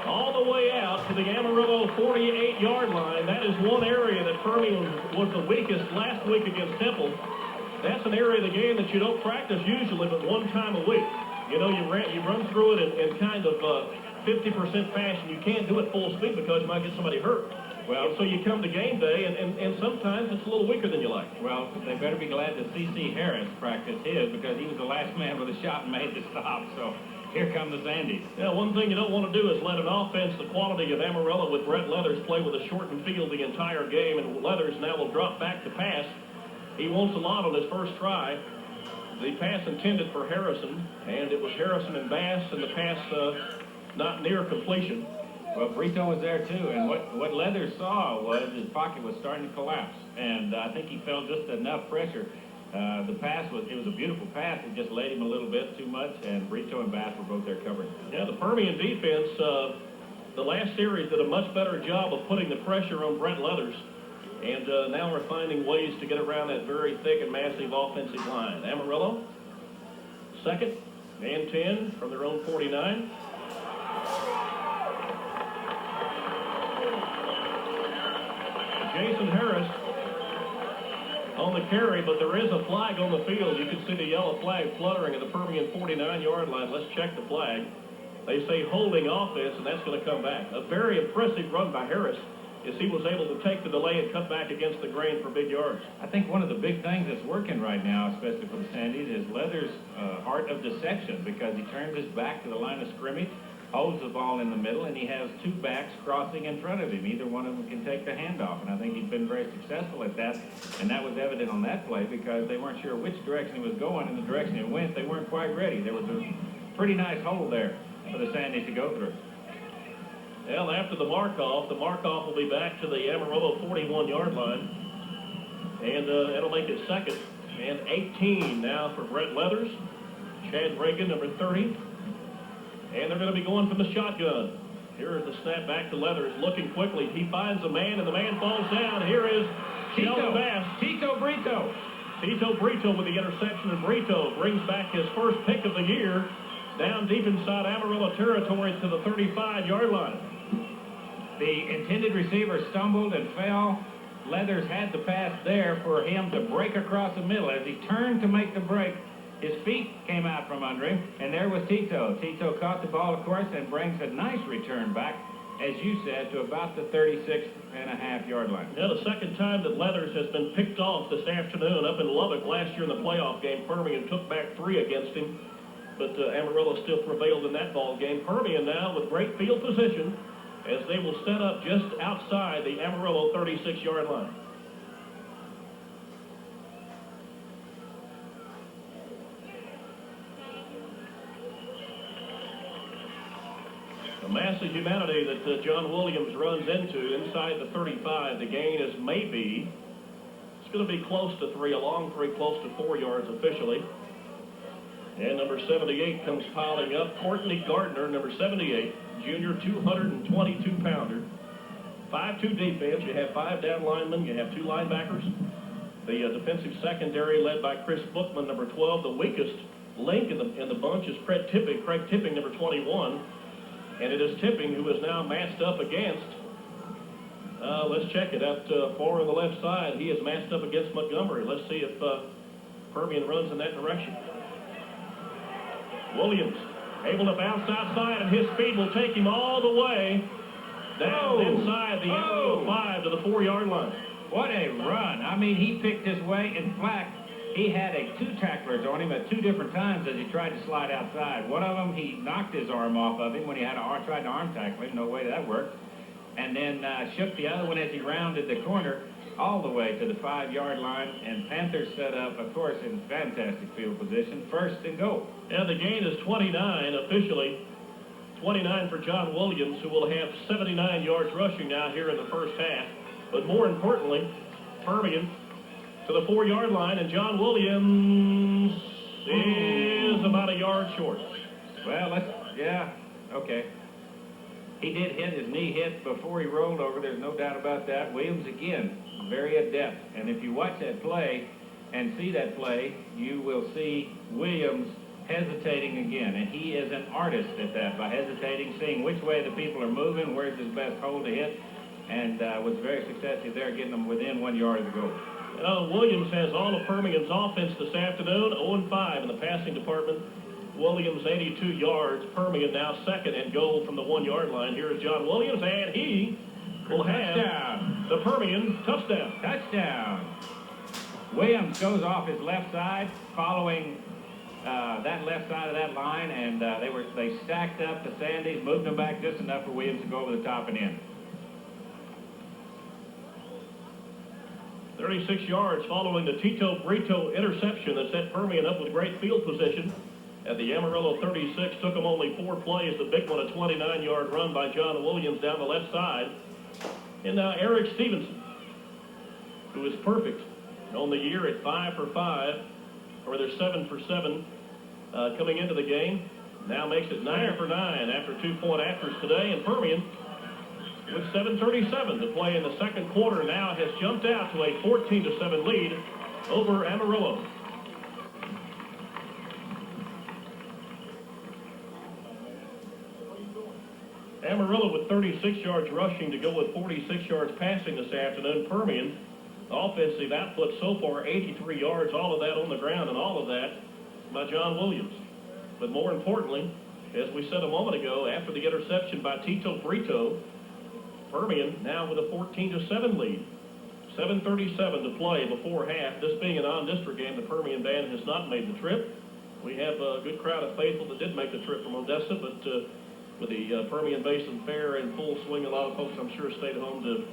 all the way out to the Amarillo 48-yard line. That is one area that Permian was the weakest last week against Temple. That's an area of the game that you don't practice usually, but one time a week. You know, you run through it in kind of 50% fashion. You can't do it full speed because you might get somebody hurt. Well, so you come to game day, and sometimes it's a little weaker than you like. Well, they better be glad that C.C. Harris practiced his, because he was the last man with a shot and made the stop. So here come the Sandies. Yeah, one thing you don't want to do is let an offense the quality of Amarillo with Brett Leathers play with a shortened field the entire game, and Leathers now will drop back to pass. He wants a lot on his first try. The pass intended for Harrison, and it was Harrison and Bass, and the pass not near completion. Well, Brito was there too, and what Leathers saw was his pocket was starting to collapse, and I think he felt just enough pressure. The pass was a beautiful pass. It just laid him a little bit too much, and Brito and Bass were both there covering. Yeah, the Permian defense, the last series did a much better job of putting the pressure on Brett Leathers, and now we're finding ways to get around that very thick and massive offensive line. Amarillo, second and 10 from their own 49. Jason Harris on the carry, but there is a flag on the field. You can see the yellow flag fluttering at the Permian 49-yard line. Let's check the flag. They say holding offense, and that's going to come back. A very impressive run by Harris as he was able to take the delay and cut back against the grain for big yards. I think one of the big things that's working right now, especially for the Sandies, is Leathers' art of deception, because he turns his back to the line of scrimmage, holds the ball in the middle, and he has two backs crossing in front of him. Either one of them can take the handoff, and I think he's been very successful at that, and that was evident on that play because they weren't sure which direction he was going, and the direction he went, they weren't quite ready. There was a pretty nice hole there for the Sandies to go through. Well, after the mark-off will be back to the Amarillo 41-yard line, and it'll make it second and 18 now for Brett Leathers. Chad Reagan, number 30. And they're going to be going from the shotgun. Here is the snap back to Leathers, looking quickly. He finds a man, and the man falls down. Here is Tito Bass. Tito Brito. Tito Brito with the interception, and Brito brings back his first pick of the year down deep inside Amarillo territory to the 35-yard line. The intended receiver stumbled and fell. Leathers had the pass there for him to break across the middle. As he turned to make the break, his feet came out from under him, and there was Tito. Tito caught the ball, of course, and brings a nice return back, as you said, to about the 36.5-yard line. Yeah, the second time that Leathers has been picked off this afternoon. Up in Lubbock last year in the playoff game, Permian took back 3 against him, but Amarillo still prevailed in that ball game. Permian now with great field position as they will set up just outside the Amarillo 36-yard line. The massive humanity that John Williams runs into inside the 35. The gain is maybe, it's going to be close to 3, a long 3, close to 4 yards officially. And number 78 comes piling up. Courtney Gardner, number 78, junior 222-pounder. 5-2 defense. You have 5 down linemen. You have 2 linebackers. The defensive secondary led by Chris Bookman, number 12. The weakest link in the bunch is Craig Tipping, number 21. And it is Tipping who is now matched up against, let's check it out, far on the left side. He is matched up against Montgomery. Let's see if Permian runs in that direction. Williams able to bounce outside, and his speed will take him all the way down inside the Amarillo 5 to the 4-yard line. What a run. I mean, he picked his way. In fact, he had 2 tacklers on him at 2 different times as he tried to slide outside. One of them, he knocked his arm off of him when he tried to arm tackle him. No way that worked. And then shook the other one as he rounded the corner all the way to the 5-yard line. And Panthers set up, of course, in fantastic field position, 1st and goal. And the gain is 29 officially. 29 for John Williams, who will have 79 yards rushing now here in the first half. But more importantly, Permian to the 4-yard line, and John Williams is about a yard short. Well, okay. He did hit his knee hit before he rolled over. There's no doubt about that. Williams, again, very adept. And if you watch that play and see that play, you will see Williams hesitating again. And he is an artist at that, by hesitating, seeing which way the people are moving, where's his best hole to hit, and was very successful there, getting them within 1 yard of the goal. Williams has all of Permian's offense this afternoon, 0-5 in the passing department. Williams 82 yards. Permian now 2nd and goal from the 1-yard line. Here is John Williams, and he will have the Permian touchdown. Touchdown. Williams goes off his left side, following that left side of that line, and they stacked up the Sandies, moved them back just enough for Williams to go over the top and in. 36 yards following the Tito Brito interception that set Permian up with great field position. At the Amarillo 36, took them only 4 plays. The big one, a 29-yard run by John Williams down the left side. And now Eric Stevenson, who is perfect on the year at 5 for 5, or they're 7 for 7 coming into the game. Now makes it 9 for 9 after 2-point afters today. And Permian, with 7:37 to play in the second quarter, now has jumped out to a 14-7 lead over Amarillo. Amarillo with 36 yards rushing to go with 46 yards passing this afternoon. Permian, offensive output so far, 83 yards, all of that on the ground, and all of that by John Williams. But more importantly, as we said a moment ago, after the interception by Tito Brito, Permian now with a 14-7 lead. 7:37 to play before half. This being a non-district game, the Permian band has not made the trip. We have a good crowd of faithful that did make the trip from Odessa, but with the Permian Basin Fair in full swing, a lot of folks, I'm sure, stayed home to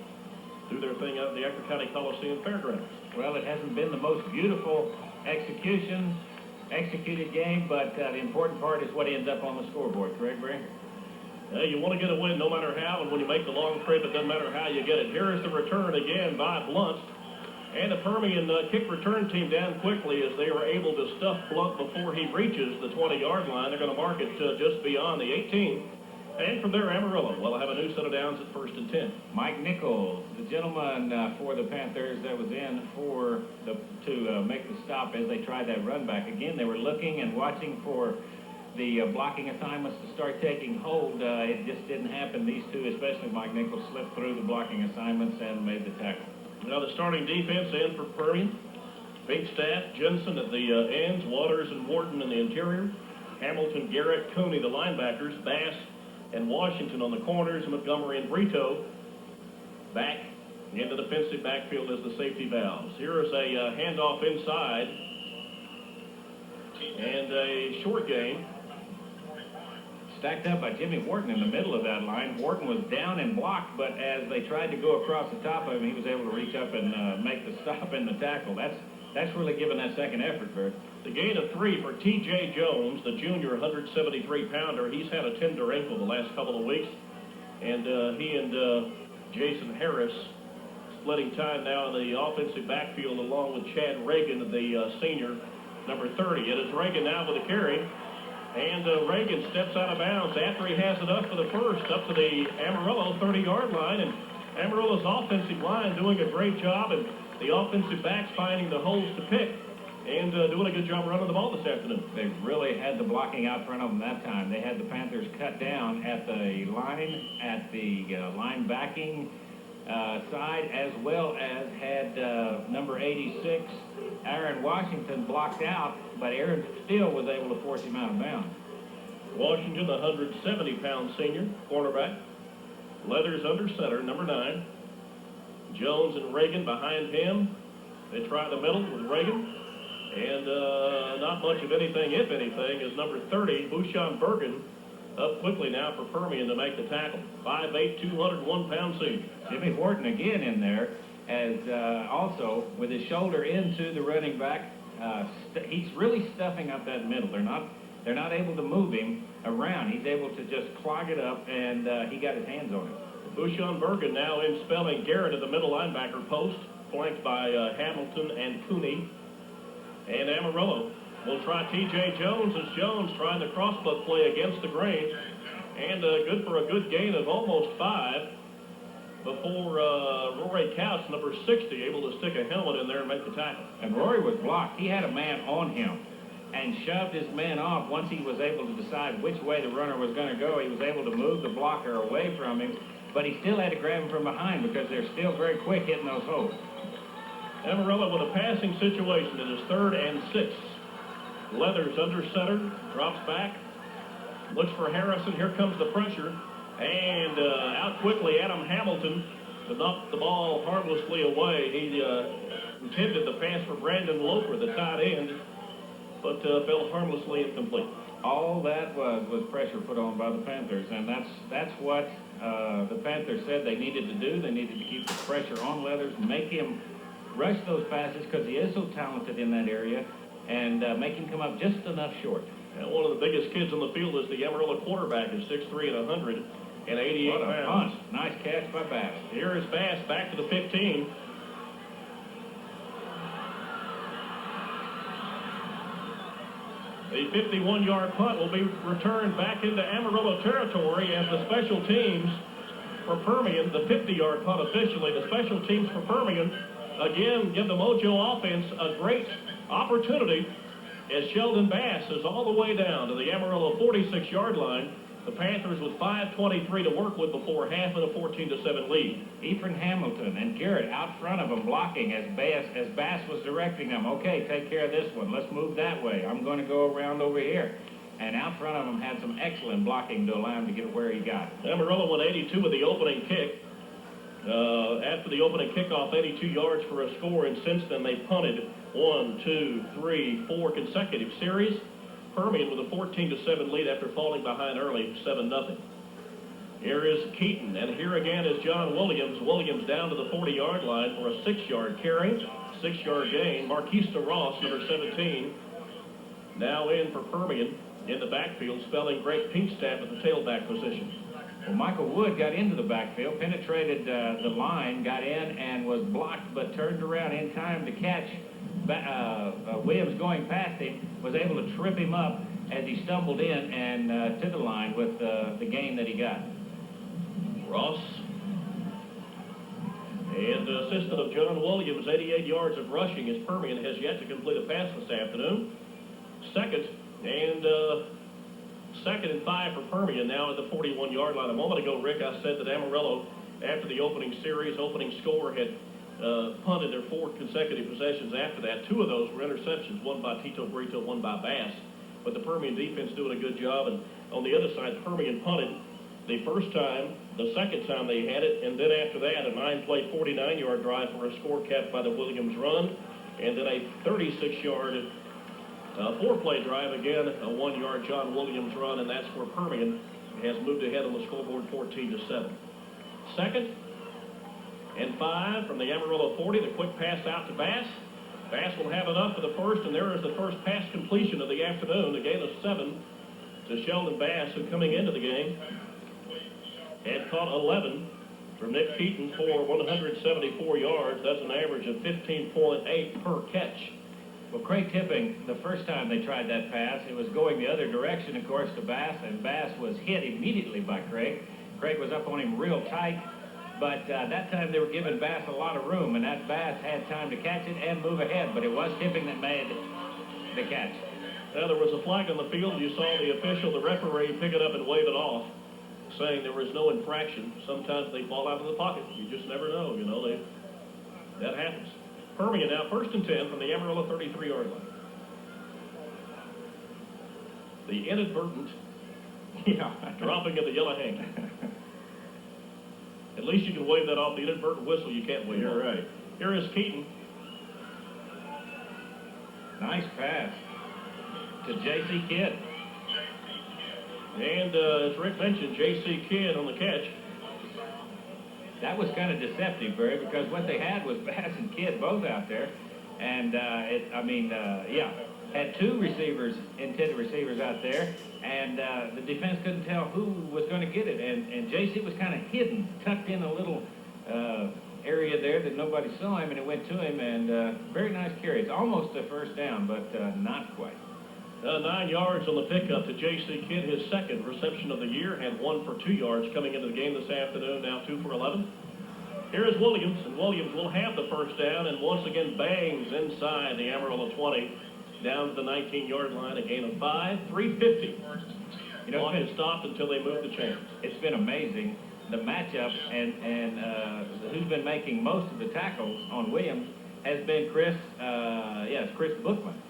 do their thing out at the Ector County Coliseum Fairgrounds. Well, it hasn't been the most beautiful executed game, but the important part is what ends up on the scoreboard, correct, Bray? You want to get a win no matter how, and when you make the long trip, it doesn't matter how you get it. Here is the return again by Blunt. And the Permian kick return team down quickly as they were able to stuff Blunt before he reaches the 20-yard line. They're going to mark it just beyond the 18. And from there, Amarillo will have a new set of downs at 1st and 10. Mike Nichols, the gentleman for the Panthers that was in to make the stop as they tried that run back. Again, they were looking and watching for the blocking assignments to start taking hold. It just didn't happen. These two, especially Mike Nichols, slipped through the blocking assignments and made the tackle. Now the starting defense in for Permian. Bigstaff, Judson at the ends, Waters and Wharton in the interior. Hamilton, Garrett, Cooney, the linebackers, Bass and Washington on the corners, Montgomery and Brito back in the defensive backfield as the safety valves. Here is a handoff inside and a short game. Stacked up by Jimmy Wharton in the middle of that line. Wharton was down and blocked, but as they tried to go across the top of him, he was able to reach up and make the stop and the tackle. That's really given that second effort, Bert. The gain of 3 for T.J. Jones, the junior 173-pounder. He's had a tender ankle the last couple of weeks. And he and Jason Harris splitting time now in the offensive backfield along with Chad Reagan, the senior, number 30. It is Reagan now with a carry. And Reagan steps out of bounds after he has it up for the first, up to the Amarillo 30-yard line. And Amarillo's offensive line doing a great job, and the offensive backs finding the holes to pick and doing a good job running the ball this afternoon. They really had the blocking out front of them that time. They had the Panthers cut down at the line, at the line backing side, as well as had number 86, Aaron Washington, blocked out, but Aaron still was able to force him out of bounds. Washington, the 170-pound senior cornerback. Leathers under center, number 9. Jones and Reagan behind him. They try the middle with Reagan. And not much of anything, if anything, is number 30, Shawn Bergen, up quickly now for Permian to make the tackle. 5'8", 201-pound senior. Jimmy Horton again in there, as also with his shoulder into the running back. He's really stuffing up that middle. They're not able to move him around. He's able to just clog it up, and he got his hands on it. Shawn Bergen now in spelling Jerod at the middle linebacker post, flanked by Hamilton and Cooney. And Amarillo will try T.J. Jones as Jones trying the crossbuck play against the grain. And good for a good gain of almost 5 before Rory Couch, number 60, able to stick a helmet in there and make the tackle. And Rory was blocked. He had a man on him and shoved his man off. Once he was able to decide which way the runner was going to go, he was able to move the blocker away from him, but he still had to grab him from behind because they're still very quick hitting those holes. Amarillo with a passing situation. It is 3rd and 6. Leathers under center, drops back, looks for Harrison. Here comes the pressure, and out quickly Adam Hamilton to knock the ball harmlessly away. He intended the pass for Brandon Loper, the tight end, but fell harmlessly incomplete. All that was pressure put on by the Panthers, and that's what the Panthers said they needed to do. They needed to keep the pressure on Leathers, make him rush those passes because he is so talented in that area, and make him come up just enough short. And one of the biggest kids on the field is the Amarillo quarterback, is 6'3" and 188 what a pounds. Punch. Nice catch by Bass. Here is Bass back to the 15. The 51-yard punt will be returned back into Amarillo territory, and the special teams for Permian, the 50-yard punt officially, the special teams for Permian, again, give the Mojo offense a great opportunity as Sheldon Bass is all the way down to the Amarillo 46-yard line. The Panthers with 5:23 to work with before half in a 14-7 lead. Ephraim Hamilton and Garrett out front of him blocking as Bass was directing them. Okay, take care of this one. Let's move that way. I'm going to go around over here. And out front of him had some excellent blocking to allow him to get where he got. Amarillo went 82 with the opening kick. After the opening kickoff, 82 yards for a score, and since then they punted 1, 2, 3, 4 consecutive series. Permian with a 14-7 lead after falling behind early, 7-0. Here is Keaton, and here again is John Williams. Williams down to the 40-yard line for a 6-yard carry, 6-yard gain. Marquista Ross, number 17, now in for Permian in the backfield, spelling Greg Pinkstaff at the tailback position. Well, Michael Wood got into the backfield, penetrated the line, got in and was blocked, but turned around in time to catch Williams going past him, was able to trip him up as he stumbled in and to the line with the gain that he got. Ross, and assistant of John Williams, 88 yards of rushing as Permian has yet to complete a pass this afternoon. Second and 5 for Permian now at the 41-yard line. A moment ago, Rick, I said that Amarillo, after the opening score, had punted their 4 consecutive possessions after that. 2 of those were interceptions, one by Tito Brito, one by Bass. But the Permian defense doing a good job. And on the other side, Permian punted the first time, the second time they had it, and then after that, a 9-play, 49-yard drive for a score capped by the Williams run, and then a 36-yard 4-play drive, again, a 1-yard John Williams run, and that's where Permian has moved ahead on the scoreboard 14-7. Second and 5 from the Amarillo 40. The quick pass out to Bass. Bass will have enough for the first, and there is the first pass completion of the afternoon. A gain of 7 to Sheldon Bass, who coming into the game had caught 11 from Nick Keaton for 174 yards. That's an average of 15.8 per catch. Well, Craig Tipping, the first time they tried that pass, it was going the other direction, of course, to Bass, and Bass was hit immediately by Craig. Craig was up on him real tight, But that time they were giving Bass a lot of room, and that Bass had time to catch it and move ahead, but it was Tipping that made the catch. Now, there was a flag on the field. You saw the official, the referee, pick it up and wave it off, saying there was no infraction. Sometimes they fall out of the pocket. You just never know, you know. That happens. Permian now, 1st and 10 from the Amarillo 33-yard line. The inadvertent dropping of the yellow hand. At least you can wave that off. The inadvertent whistle you can't wave. You're right. Here is Keaton. Nice pass to J.C. Kidd. And as Rick mentioned, J.C. Kidd on the catch. That was kind of deceptive, Barry, because what they had was Bass and Kidd both out there. And, had 2 receivers, intended receivers out there. And the defense couldn't tell who was going to get it. And J.C. was kind of hidden, tucked in a little area there that nobody saw him, and it went to him. And very nice carry. It's almost a first down, but not quite. 9 yards on the pickup to J.C. Kidd, his 2nd reception of the year. Had 1 for 2 yards coming into the game this afternoon, now 2 for 11. Here is Williams, and Williams will have the first down, and once again bangs inside the Amarillo 20, down to the 19-yard line, a gain of 5, 350. You know, it stopped until they moved the chains. It's been amazing, the matchup, and who's been making most of the tackles on Williams has been Chris Bookman.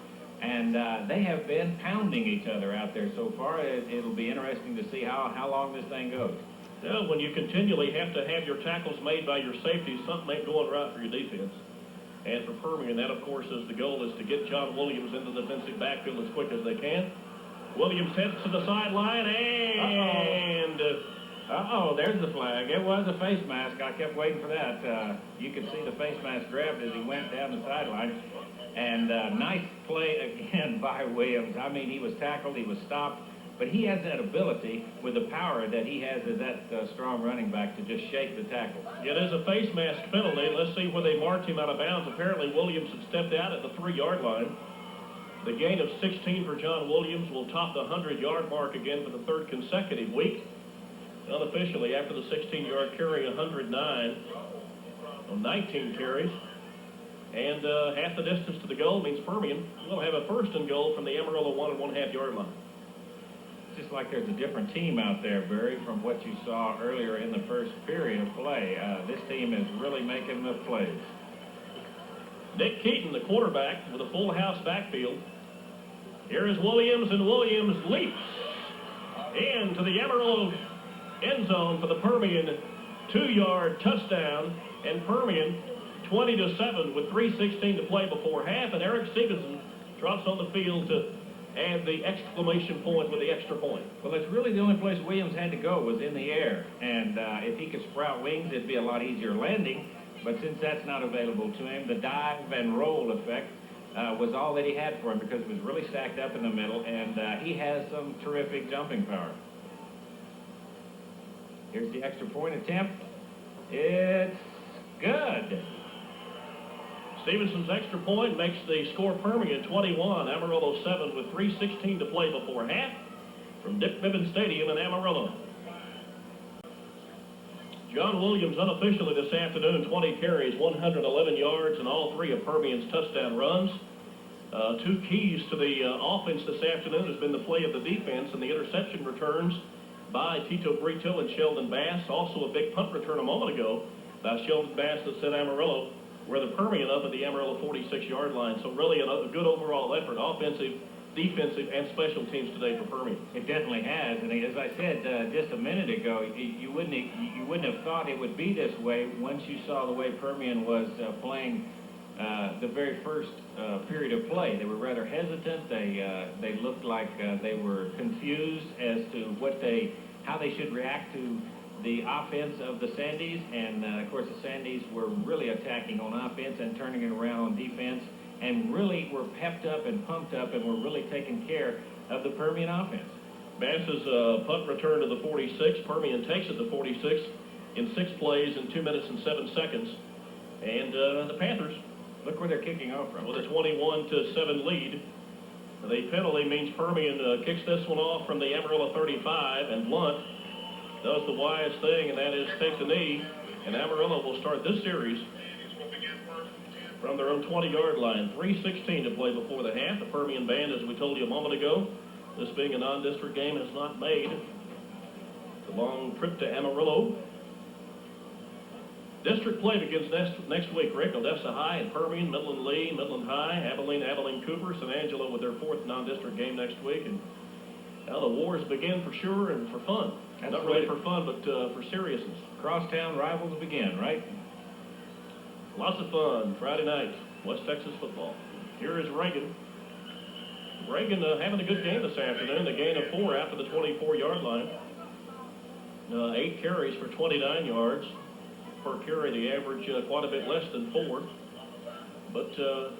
And they have been pounding each other out there so far. It'll be interesting to see how long this thing goes. Well, when you continually have to have your tackles made by your safeties, something ain't going right for your defense. And for Permian, that, of course, is the goal, is to get John Williams into the defensive backfield as quick as they can. Williams heads to the sideline, and... there's the flag. It was a face mask. I kept waiting for that. You could see the face mask grabbed as he went down the sideline. And nice play again by Williams. I mean, he was tackled, he was stopped, but he has that ability with the power that he has as that strong running back to just shake the tackle. Yeah, there's a face mask penalty. Let's see where they marked him out of bounds. Apparently, Williams had stepped out at the 3-yard line. The gain of 16 for John Williams will top the 100-yard mark again for the 3rd consecutive week. Unofficially, after the 16-yard carry, 109 on 19 carries. And half the distance to the goal means Permian will have a 1st and goal from the Amarillo 1 1/2 yard line. Just like there's a different team out there, Barry, from what you saw earlier in the first period of play. This team is really making the plays. Nick Keaton, the quarterback, with a full house backfield. Here is Williams, and Williams leaps into the Amarillo end zone for the Permian 2-yard touchdown, and Permian 20-7 with 3:16 to play before half, and Eric Stevenson drops on the field to add the exclamation point with the extra point. Well, that's really the only place Williams had to go, was in the air, and if he could sprout wings, it'd be a lot easier landing, but since that's not available to him, the dive and roll effect was all that he had for him, because it was really stacked up in the middle, and he has some terrific jumping power. Here's the extra point attempt. It's good. Stevenson's extra point makes the score Permian 21, Amarillo 7 with 3:16 to play before half from Dick Bibbins Stadium in Amarillo. John Williams unofficially this afternoon, 20 carries, 111 yards, and all 3 of Permian's touchdown runs. 2 keys to the offense this afternoon has been the play of the defense and the interception returns by Tito Brito and Sheldon Bass. Also a big punt return a moment ago by Sheldon Bass that sent Amarillo where the Permian up at the Amarillo 46-yard line. So really a good overall effort, offensive, defensive, and special teams today for Permian. It definitely has, and as I said just a minute ago, you wouldn't have thought it would be this way once you saw the way Permian was playing the very first period of play. They were rather hesitant. They looked like they were confused as to how they should react to the offense of the Sandies, and of course the Sandies were really attacking on offense and turning it around on defense, and really were pepped up and pumped up and were really taking care of the Permian offense. Bass's punt return to the 46. Permian takes it to 46 in 6 plays in 2 minutes and 7 seconds. And the Panthers, look where they're kicking off from, with a 21-7 lead. The penalty means Permian kicks this one off from the Amarillo 35, and Blunt does the wise thing, and that is take the knee And Amarillo will start this series from their own 20-yard line. 3:16 to play before the half. The Permian Band, as we told you a moment ago, this being a non-district game, has not made the long trip to Amarillo. District play begins next week, Rick. Odessa High and Permian, Midland Lee, Midland High, Abilene Cooper, San Angelo with their 4th non-district game next week. And now the wars begin for sure and for fun. Not really for fun, but for seriousness. Crosstown rivals begin, right? Lots of fun. Friday night, West Texas football. Here is Reagan. Reagan having a good game this afternoon. A gain of 4 after the 24-yard line. 8 carries for 29 yards. Per carry, the average quite a bit less than 4. But the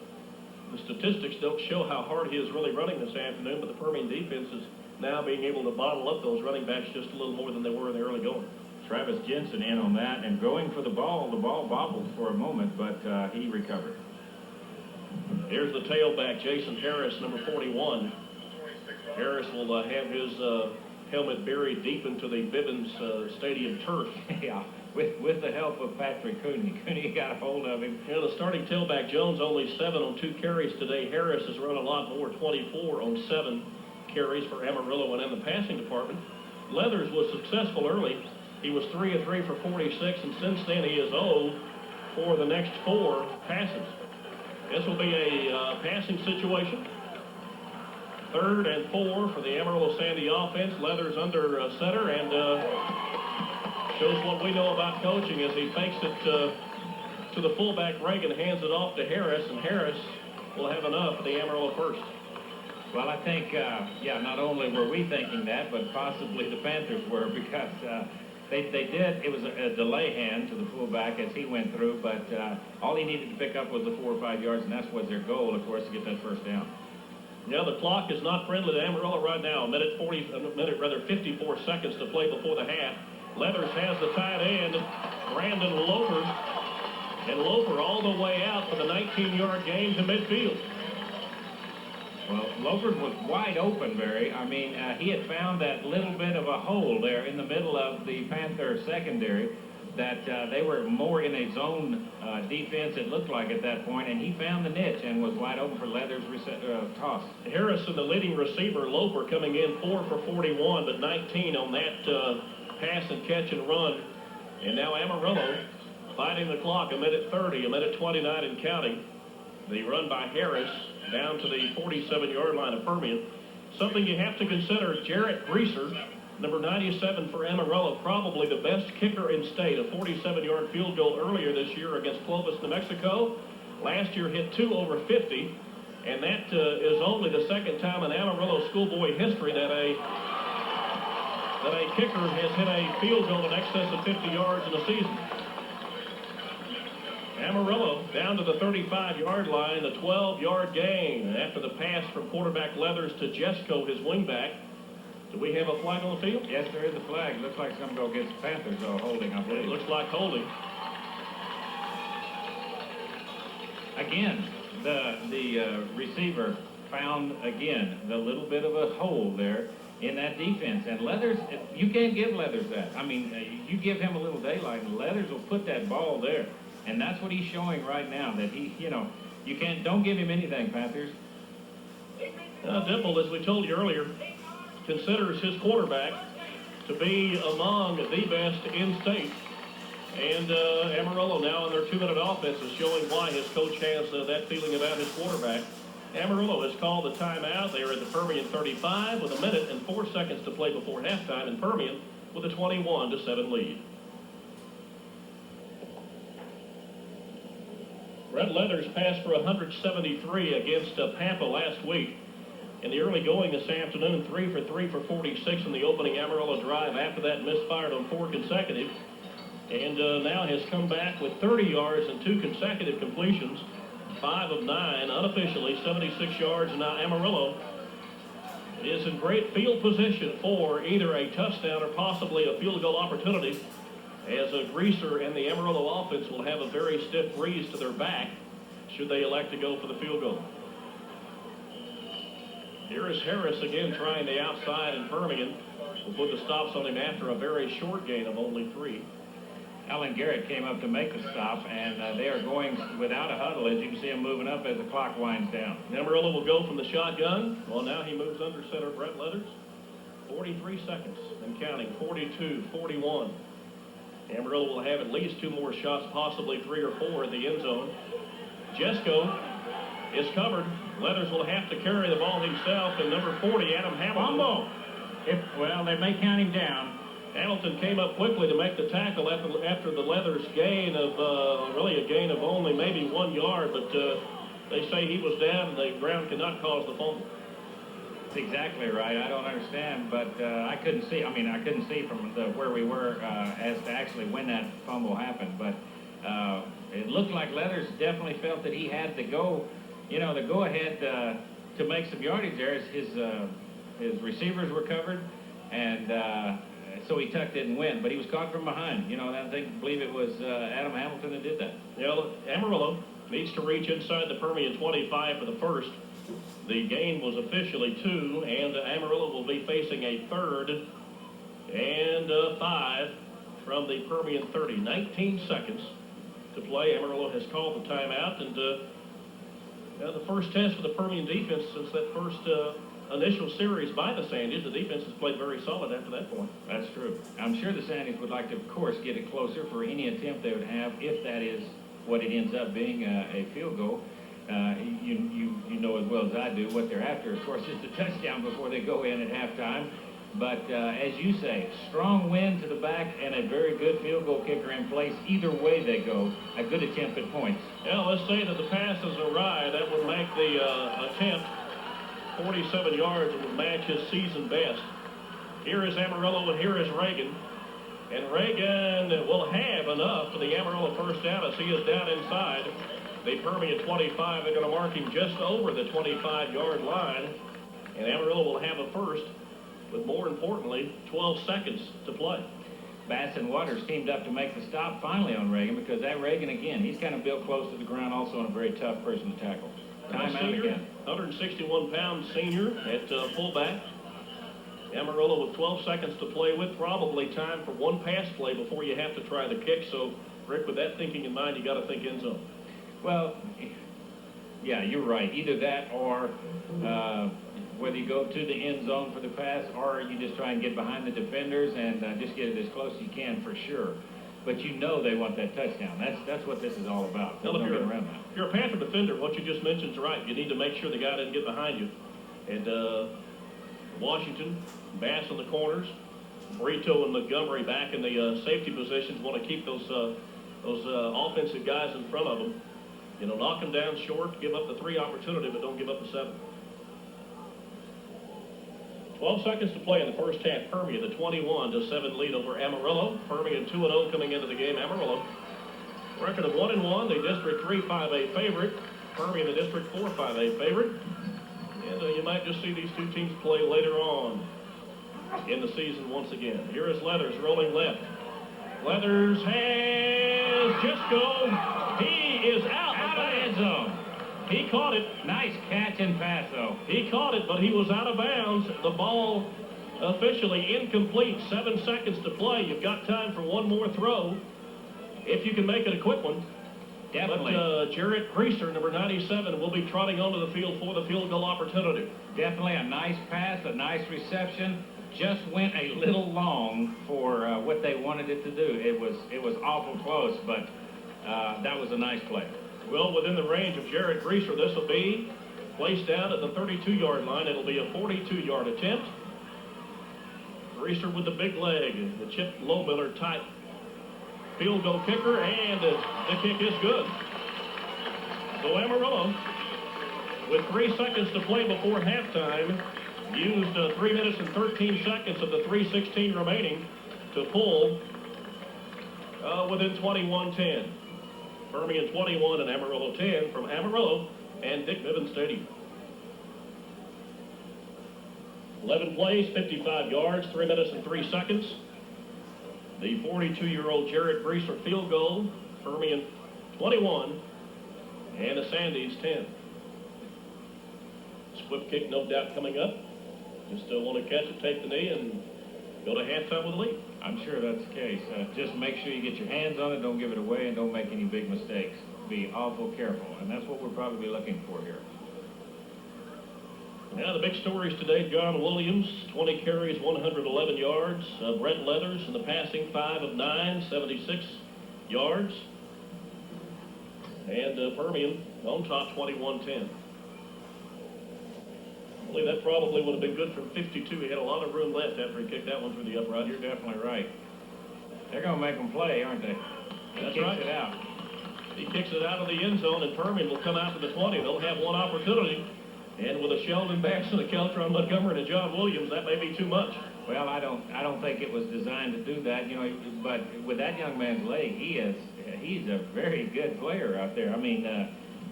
statistics don't show how hard he is really running this afternoon, but the Permian defense is now being able to bottle up those running backs just a little more than they were in the early going. Travis Jensen in on that and going for the ball. The ball bobbled for a moment, but he recovered. Here's the tailback, Jason Harris, number 41. Harris will have his helmet buried deep into the Bivens Stadium turf. Yeah, with the help of Patrick Cooney. Cooney got a hold of him. You know, the starting tailback, Jones, only 7 on 2 carries today. Harris has run a lot more, 24 on 7 carries for Amarillo and in the passing department. Leathers was successful early. He was 3 of 3 for 46, and since then he is 0 for the next 4 passes. This will be a passing situation. 3rd and 4 for the Amarillo Sandy offense. Leathers under center and shows what we know about coaching as he fakes it to the fullback. Reagan hands it off to Harris, and Harris will have enough for the Amarillo first. Well, I think, not only were we thinking that, but possibly the Panthers were, because they did. It was a delay hand to the fullback as he went through, but all he needed to pick up was the 4 or 5 yards, and that's was their goal, of course, to get that first down. Yeah, the clock is not friendly to Amarillo right now. 54 seconds to play before the half. Leathers has the tight end, Brandon Loper, and Loper all the way out for the 19-yard gain to midfield. Well, Loper was wide open, Barry. I mean, he had found that little bit of a hole there in the middle of the Panther secondary that they were more in a zone defense, it looked like at that point, and he found the niche and was wide open for Leathers' toss. Harrison, the leading receiver, Loper coming in 4 for 41, but 19 on that pass and catch and run. And now Amarillo fighting the clock, 1:30, 1:29 and counting. The run by Harris down to the 47-yard line of Permian. Something you have to consider, Jarrett Greaser, number 97 for Amarillo, probably the best kicker in state. A 47-yard field goal earlier this year against Clovis, New Mexico. Last year hit 2 over 50, and that is only the second time in Amarillo schoolboy history that a kicker has hit a field goal in excess of 50 yards in a season. Amarillo down to the 35-yard line, a 12-yard gain after the pass from quarterback Leathers to Jesco, his wingback. Do we have a flag on the field? Yes, there is a flag. Looks like some go against Panthers or holding, I believe. It looks like holding. Again, the receiver found, again, the little bit of a hole there in that defense. And Leathers, you can't give Leathers that. I mean, you give him a little daylight, and Leathers will put that ball there. And that's what he's showing right now, that he, don't give him anything, Panthers. Dimple, as we told you earlier, considers his quarterback to be among the best in state. And Amarillo now in their 2-minute offense is showing why his coach has that feeling about his quarterback. Amarillo has called the timeout. They are at the Permian 35 with 1:04 to play before halftime, and Permian with a 21-7 lead. Red Leathers passed for 173 against Pampa last week. In the early going this afternoon, 3 for 3 for 46 in the opening Amarillo drive. After that, misfired on 4 consecutive. And now has come back with 30 yards and 2 consecutive completions. 5 of 9 unofficially, 76 yards. And now Amarillo is in great field position for either a touchdown or possibly a field goal opportunity, as a Greaser and the Amarillo offense will have a very stiff breeze to their back should they elect to go for the field goal. Here is Harris again trying the outside, and Permian will put the stops on him after a very short gain of only 3. Alan Garrett came up to make the stop, and they are going without a huddle, as you can see them moving up as the clock winds down. Amarillo will go from the shotgun. Well, now he moves under center Brett Leathers. 43 seconds and counting. 42, 41. Amarillo will have at least 2 more shots, possibly 3 or 4 in the end zone. Jesko is covered. Leathers will have to carry the ball himself, and number 40, Adam Hamilton. Fumble. Well, they may count him down. Hamilton came up quickly to make the tackle after the Leathers gain of, really a gain of only maybe 1 yard, but they say he was down and the ground could not cause the fumble. That's exactly right. I don't understand, but I couldn't see. I mean, I couldn't see from where we were as to actually when that fumble happened, but it looked like Leathers definitely felt that he had the go-ahead to make some yardage there. His receivers were covered, and so he tucked it and went, but he was caught from behind. I believe it was Adam Hamilton that did that. Amarillo needs to reach inside the Permian 25 for the first. The gain was officially 2, and Amarillo will be facing a 3rd and 5 from the Permian 30. 19 seconds to play. Amarillo has called the timeout, and the first test for the Permian defense since that first initial series by the Sandies. The defense has played very solid after that point. That's true. I'm sure the Sandies would like to, of course, get it closer for any attempt they would have, if that is what it ends up being, a field goal. You know as well as I do what they're after, of course, is the touchdown before they go in at halftime. But as you say, strong wind to the back and a very good field goal kicker in place. Either way they go, a good attempt at points. Yeah, let's say that the pass is awry. That would make the attempt 47 yards. It would match his season best. Here is Amarillo, and here is Reagan. And Reagan will have enough for the Amarillo first down as he is down inside the Permian 25. They're going to mark him just over the 25-yard line. And Amarillo will have a first with, more importantly, 12 seconds to play. Bass and Waters teamed up to make the stop finally on Reagan, because that Reagan, again, he's kind of built close to the ground, also and a very tough person to tackle. Timeout again. 161-pound senior at fullback. Amarillo with 12 seconds to play with. Probably time for one pass play before you have to try the kick. So, Rick, with that thinking in mind, you got to think end zone. Well, yeah, you're right. Either that or whether you go to the end zone for the pass, or you just try and get behind the defenders and just get it as close as you can, for sure. But you know they want that touchdown. That's what this is all about. Well, if you're a Panther defender, what you just mentioned is right. You need to make sure the guy doesn't get behind you. And Washington, Bass on the corners, Brito and Montgomery back in the safety positions, want to keep those offensive guys in front of them. Knock them down short, give up the 3 opportunity, but don't give up the 7. 12 seconds to play in the first half. Permian, the 21-7 lead over Amarillo. Permian 2-0 coming into the game. Amarillo, record of 1-1, the District 3-5A favorite. Permian, the District 4-5A favorite. And you might just see these two teams play later on in the season once again. Here is Leathers rolling left. Leathers has Jesko. He is out of the end zone. He caught it. Nice catch and pass, though. He caught it, but he was out of bounds. The ball officially incomplete. 7 seconds to play. You've got time for one more throw, if you can make it a quick one. Definitely. But Jerod Greaser, number 97, will be trotting onto the field for the field goal opportunity. Definitely a nice pass, a nice reception. Just went a little long for what they wanted it to do. It was awful close, but that was a nice play. Well, within the range of Jerod Greaser, this will be placed down at the 32-yard line. It'll be a 42-yard attempt. Greaser with the big leg, the Chip Lowmiller type field goal kicker, and the kick is good. So Amarillo, with 3 seconds to play before halftime, used 3 minutes and 13 seconds of the 3:16 remaining to pull within 21-10. Permian 21 and Amarillo 10 from Amarillo and Dick Niven Stadium. 11 plays, 55 yards, 3 minutes and 3 seconds. The 42-year-old Jerod Greaser field goal, Permian 21 and the Sandies 10. Swift kick, no doubt, coming up. Just want to catch it, take the knee, and go to halftime with a lead. I'm sure that's the case. Just make sure you get your hands on it, don't give it away, and don't make any big mistakes. Be awful careful, and that's what we're probably looking for here. Now the big stories today, John Williams, 20 carries, 111 yards. Brent Leathers in the passing, 5 of 9, 76 yards. And Permian on top, 21-10. I believe that probably would have been good from 52. He had a lot of room left after he kicked that one through the upright. You're definitely right. They're going to make them play, aren't they? That's right. It out. He kicks it out of the end zone, and Permian will come out to the 20. They'll have one opportunity. And with a Sheldon Baxton, a Keltron Montgomery, and a John Williams, that may be too much. Well, I don't think it was designed to do that, you know. But with that young man's leg, he's a very good player out there. I mean,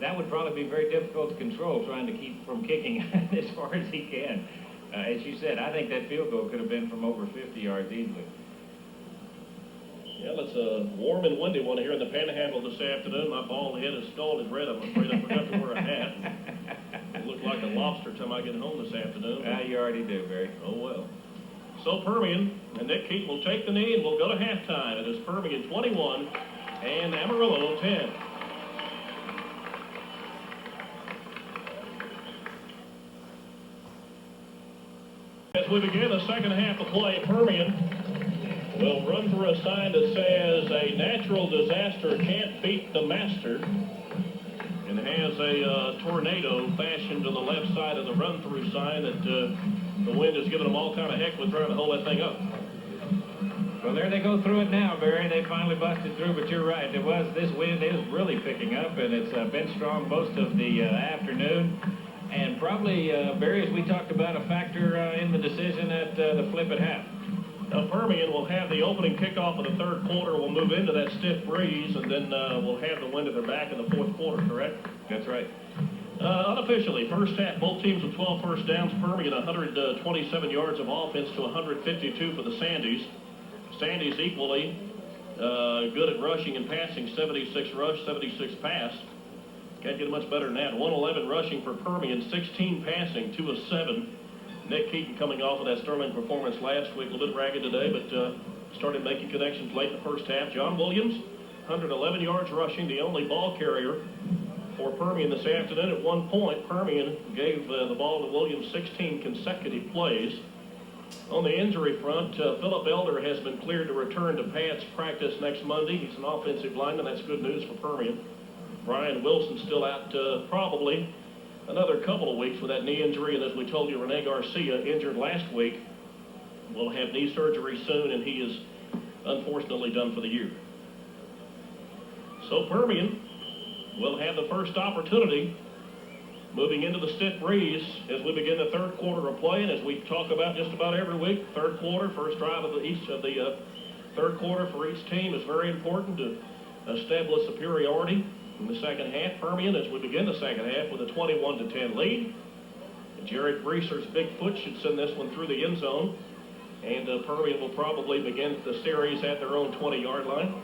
that would probably be very difficult to control, trying to keep from kicking as far as he can. As you said, I think that field goal could have been from over 50 yards easily. Yeah, it's a warm and windy one here in the Panhandle this afternoon. My bald head is scalded red. I'm afraid I forgot to wear a hat. It looked like a lobster till I get home this afternoon. You already do, Barry. Oh, well. So Permian and Nick Keaton will take the knee, and we'll go to halftime. It is Permian 21 and Amarillo 10. As we begin the second half of play, Permian will run for a sign that says a natural disaster can't beat the master, and has a tornado fashioned to the left side of the run-through sign that the wind is giving them all kind of heck with trying to hold that thing up. Well, there they go through it now, Barry. They finally busted through, but you're right. This wind is really picking up, and it's been strong most of the afternoon. And probably, Barry, as we talked about, a factor in the decision at the flip at half. Now, Permian will have the opening kickoff of the third quarter. We'll move into that stiff breeze, and then we'll have the wind at their back in the fourth quarter, correct? That's right. Unofficially, first half, both teams with 12 first downs. Permian 127 yards of offense to 152 for the Sandies. Sandies equally good at rushing and passing, 76 rush, 76 pass. Can't get much better than that. 111 rushing for Permian, 16 passing, 2 of 7. Nick Keaton coming off of that sterling performance last week, a little bit ragged today, but started making connections late in the first half. John Williams, 111 yards rushing, the only ball carrier for Permian this afternoon. At one point, Permian gave the ball to Williams 16 consecutive plays. On the injury front, Philip Elder has been cleared to return to pads practice next Monday. He's an offensive lineman. That's good news for Permian. Brian Wilson still out probably another couple of weeks with that knee injury, and as we told you, Rene Garcia, injured last week, will have knee surgery soon, and he is unfortunately done for the year. So Permian will have the first opportunity moving into the stiff breeze as we begin the third quarter of play, and as we talk about just about every week, third quarter, first drive of the third quarter for each team is very important to establish superiority. In the second half, Permian, as we begin the second half with a 21-10 lead. Jerod Breeser's big foot should send this one through the end zone. And Permian will probably begin the series at their own 20-yard line.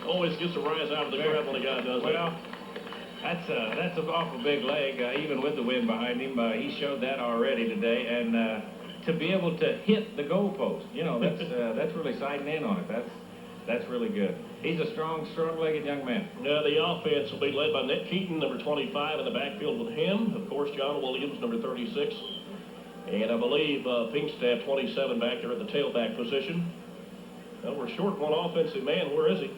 Always gets a rise out of the crowd when a guy does that. Well, that's an awful big leg, even with the wind behind him. He showed that already today. And to be able to hit the goalpost, you know, that's really sighting in on it. That's really good. He's a strong-legged young man. Now, the offense will be led by Nick Keaton, number 25, in the backfield with him. Of course, John Williams, number 36. And I believe Pinkstaff, 27, back there at the tailback position. Well, we're short one offensive man. Where is he?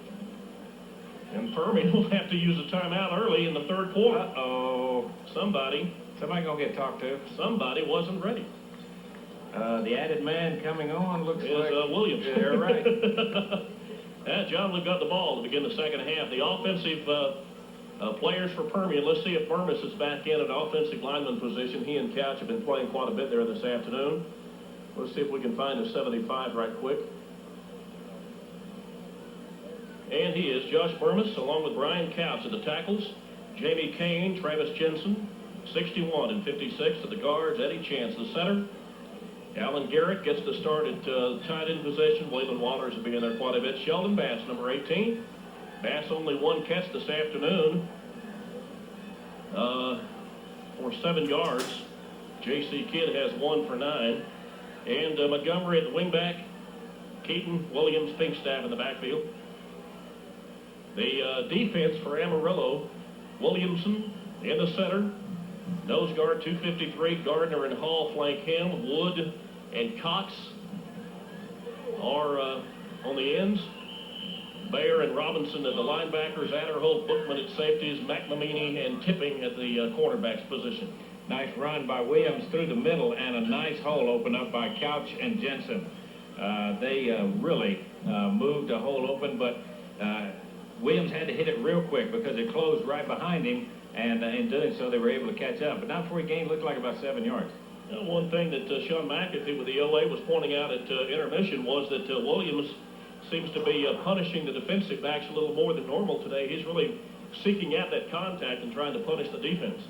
And Permian will have to use a timeout early in the third quarter. Uh-oh. Somebody going to get talked to. Somebody wasn't ready. The added man coming on looks like Williams. Yeah, right. John, we've got the ball to begin the second half. The offensive players for Permian, let's see if Burmis is back in at offensive lineman position. He and Couch have been playing quite a bit there this afternoon. Let's see if we can find a 75 right quick. And he is Josh Burmis, along with Brian Couch at the tackles. Jamie Kane, Travis Jensen, 61 and 56 at the guards. Eddie Chance, the center. Alan Garrett gets the start at tight end position. Waylon Waters will be in there quite a bit. Sheldon Bass, number 18. Bass only one catch this afternoon for 7 yards. J.C. Kidd has 1 for 9. And Montgomery at the wingback. Keaton, Williams, Pinkstaff in the backfield. The defense for Amarillo, Williamson in the center. Nose guard 253, Gardner and Hall flank him. Wood and Cox are on the ends. Bayer and Robinson at the linebackers. Adderholt, Bookman at safeties. McNamee and Tipping at the cornerback's position. Nice run by Williams through the middle, and a nice hole opened up by Couch and Jensen. They really moved a hole open, but Williams had to hit it real quick because it closed right behind him, and in doing so, they were able to catch up. But not before he gained, looked like about 7 yards. One thing that Shawn McAfee with the OA was pointing out at intermission was that Williams seems to be punishing the defensive backs a little more than normal today. He's really seeking out that contact and trying to punish the defense.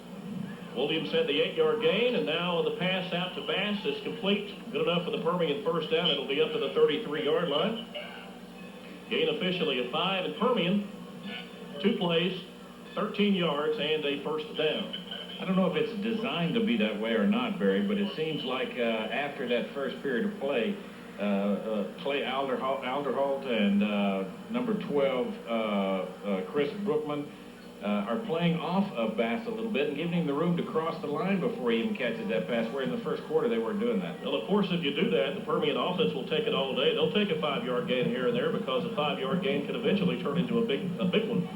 Williams had the 8-yard gain, and now the pass out to Bass is complete. Good enough for the Permian first down. It'll be up to the 33-yard line. Gain officially of 5, and Permian, 2 plays, 13 yards, and a first down. I don't know if it's designed to be that way or not, Barry, but it seems like after that first period of play, Clay Alderholt and number 12, Chris Brookman, are playing off of Bass a little bit and giving him the room to cross the line before he even catches that pass, where in the first quarter they weren't doing that. Well, of course, if you do that, the Permian offense will take it all day. They'll take a 5-yard gain here and there because a 5-yard gain can eventually turn into a big one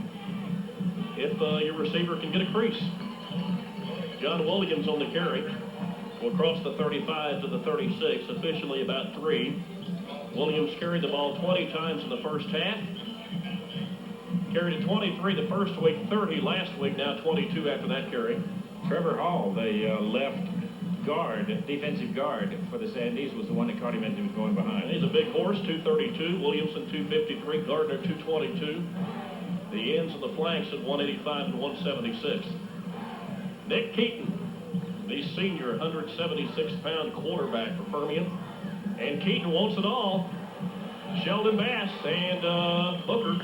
if your receiver can get a crease. John Williams on the carry will cross the 35 to the 36, officially about 3. Williams carried the ball 20 times in the first half. Carried it 23 the first week, 30 last week, now 22 after that carry. Trevor Hall, the left guard, defensive guard for the Sandies, was the one that caught him as he was going behind. He's a big horse, 232. Williamson, 253. Gardner, 222. The ends and the flanks at 185 and 176. Nick Keaton, the senior 176-pound quarterback for Permian. And Keaton wants it all. Sheldon Bass and Booker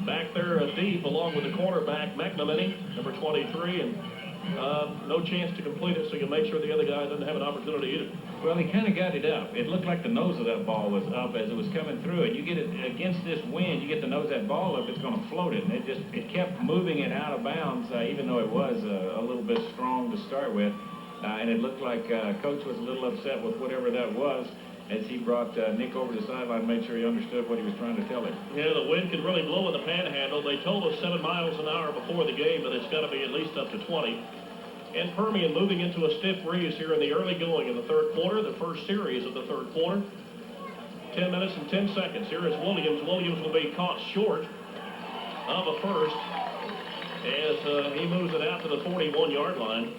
back there deep, along with the cornerback, McNamee, number 23, and no chance to complete it, so you make sure the other guy doesn't have an opportunity either. Well, he kind of got it up. It looked like the nose of that ball was up as it was coming through, and you get it against this wind, you get the nose of that ball up, it's going to float it, and it kept moving it out of bounds, even though it was a little bit strong to start with, and it looked like Coach was a little upset with whatever that was, as he brought Nick over the sideline, made sure he understood what he was trying to tell him. Yeah, the wind can really blow in the panhandle. They told us 7 miles an hour before the game, but it's got to be at least up to 20. And Permian moving into a stiff breeze here in the early going in the third quarter, the first series of the third quarter. 10 minutes and 10 seconds. Here is Williams. Williams will be caught short of a first as he moves it out to the 41-yard line.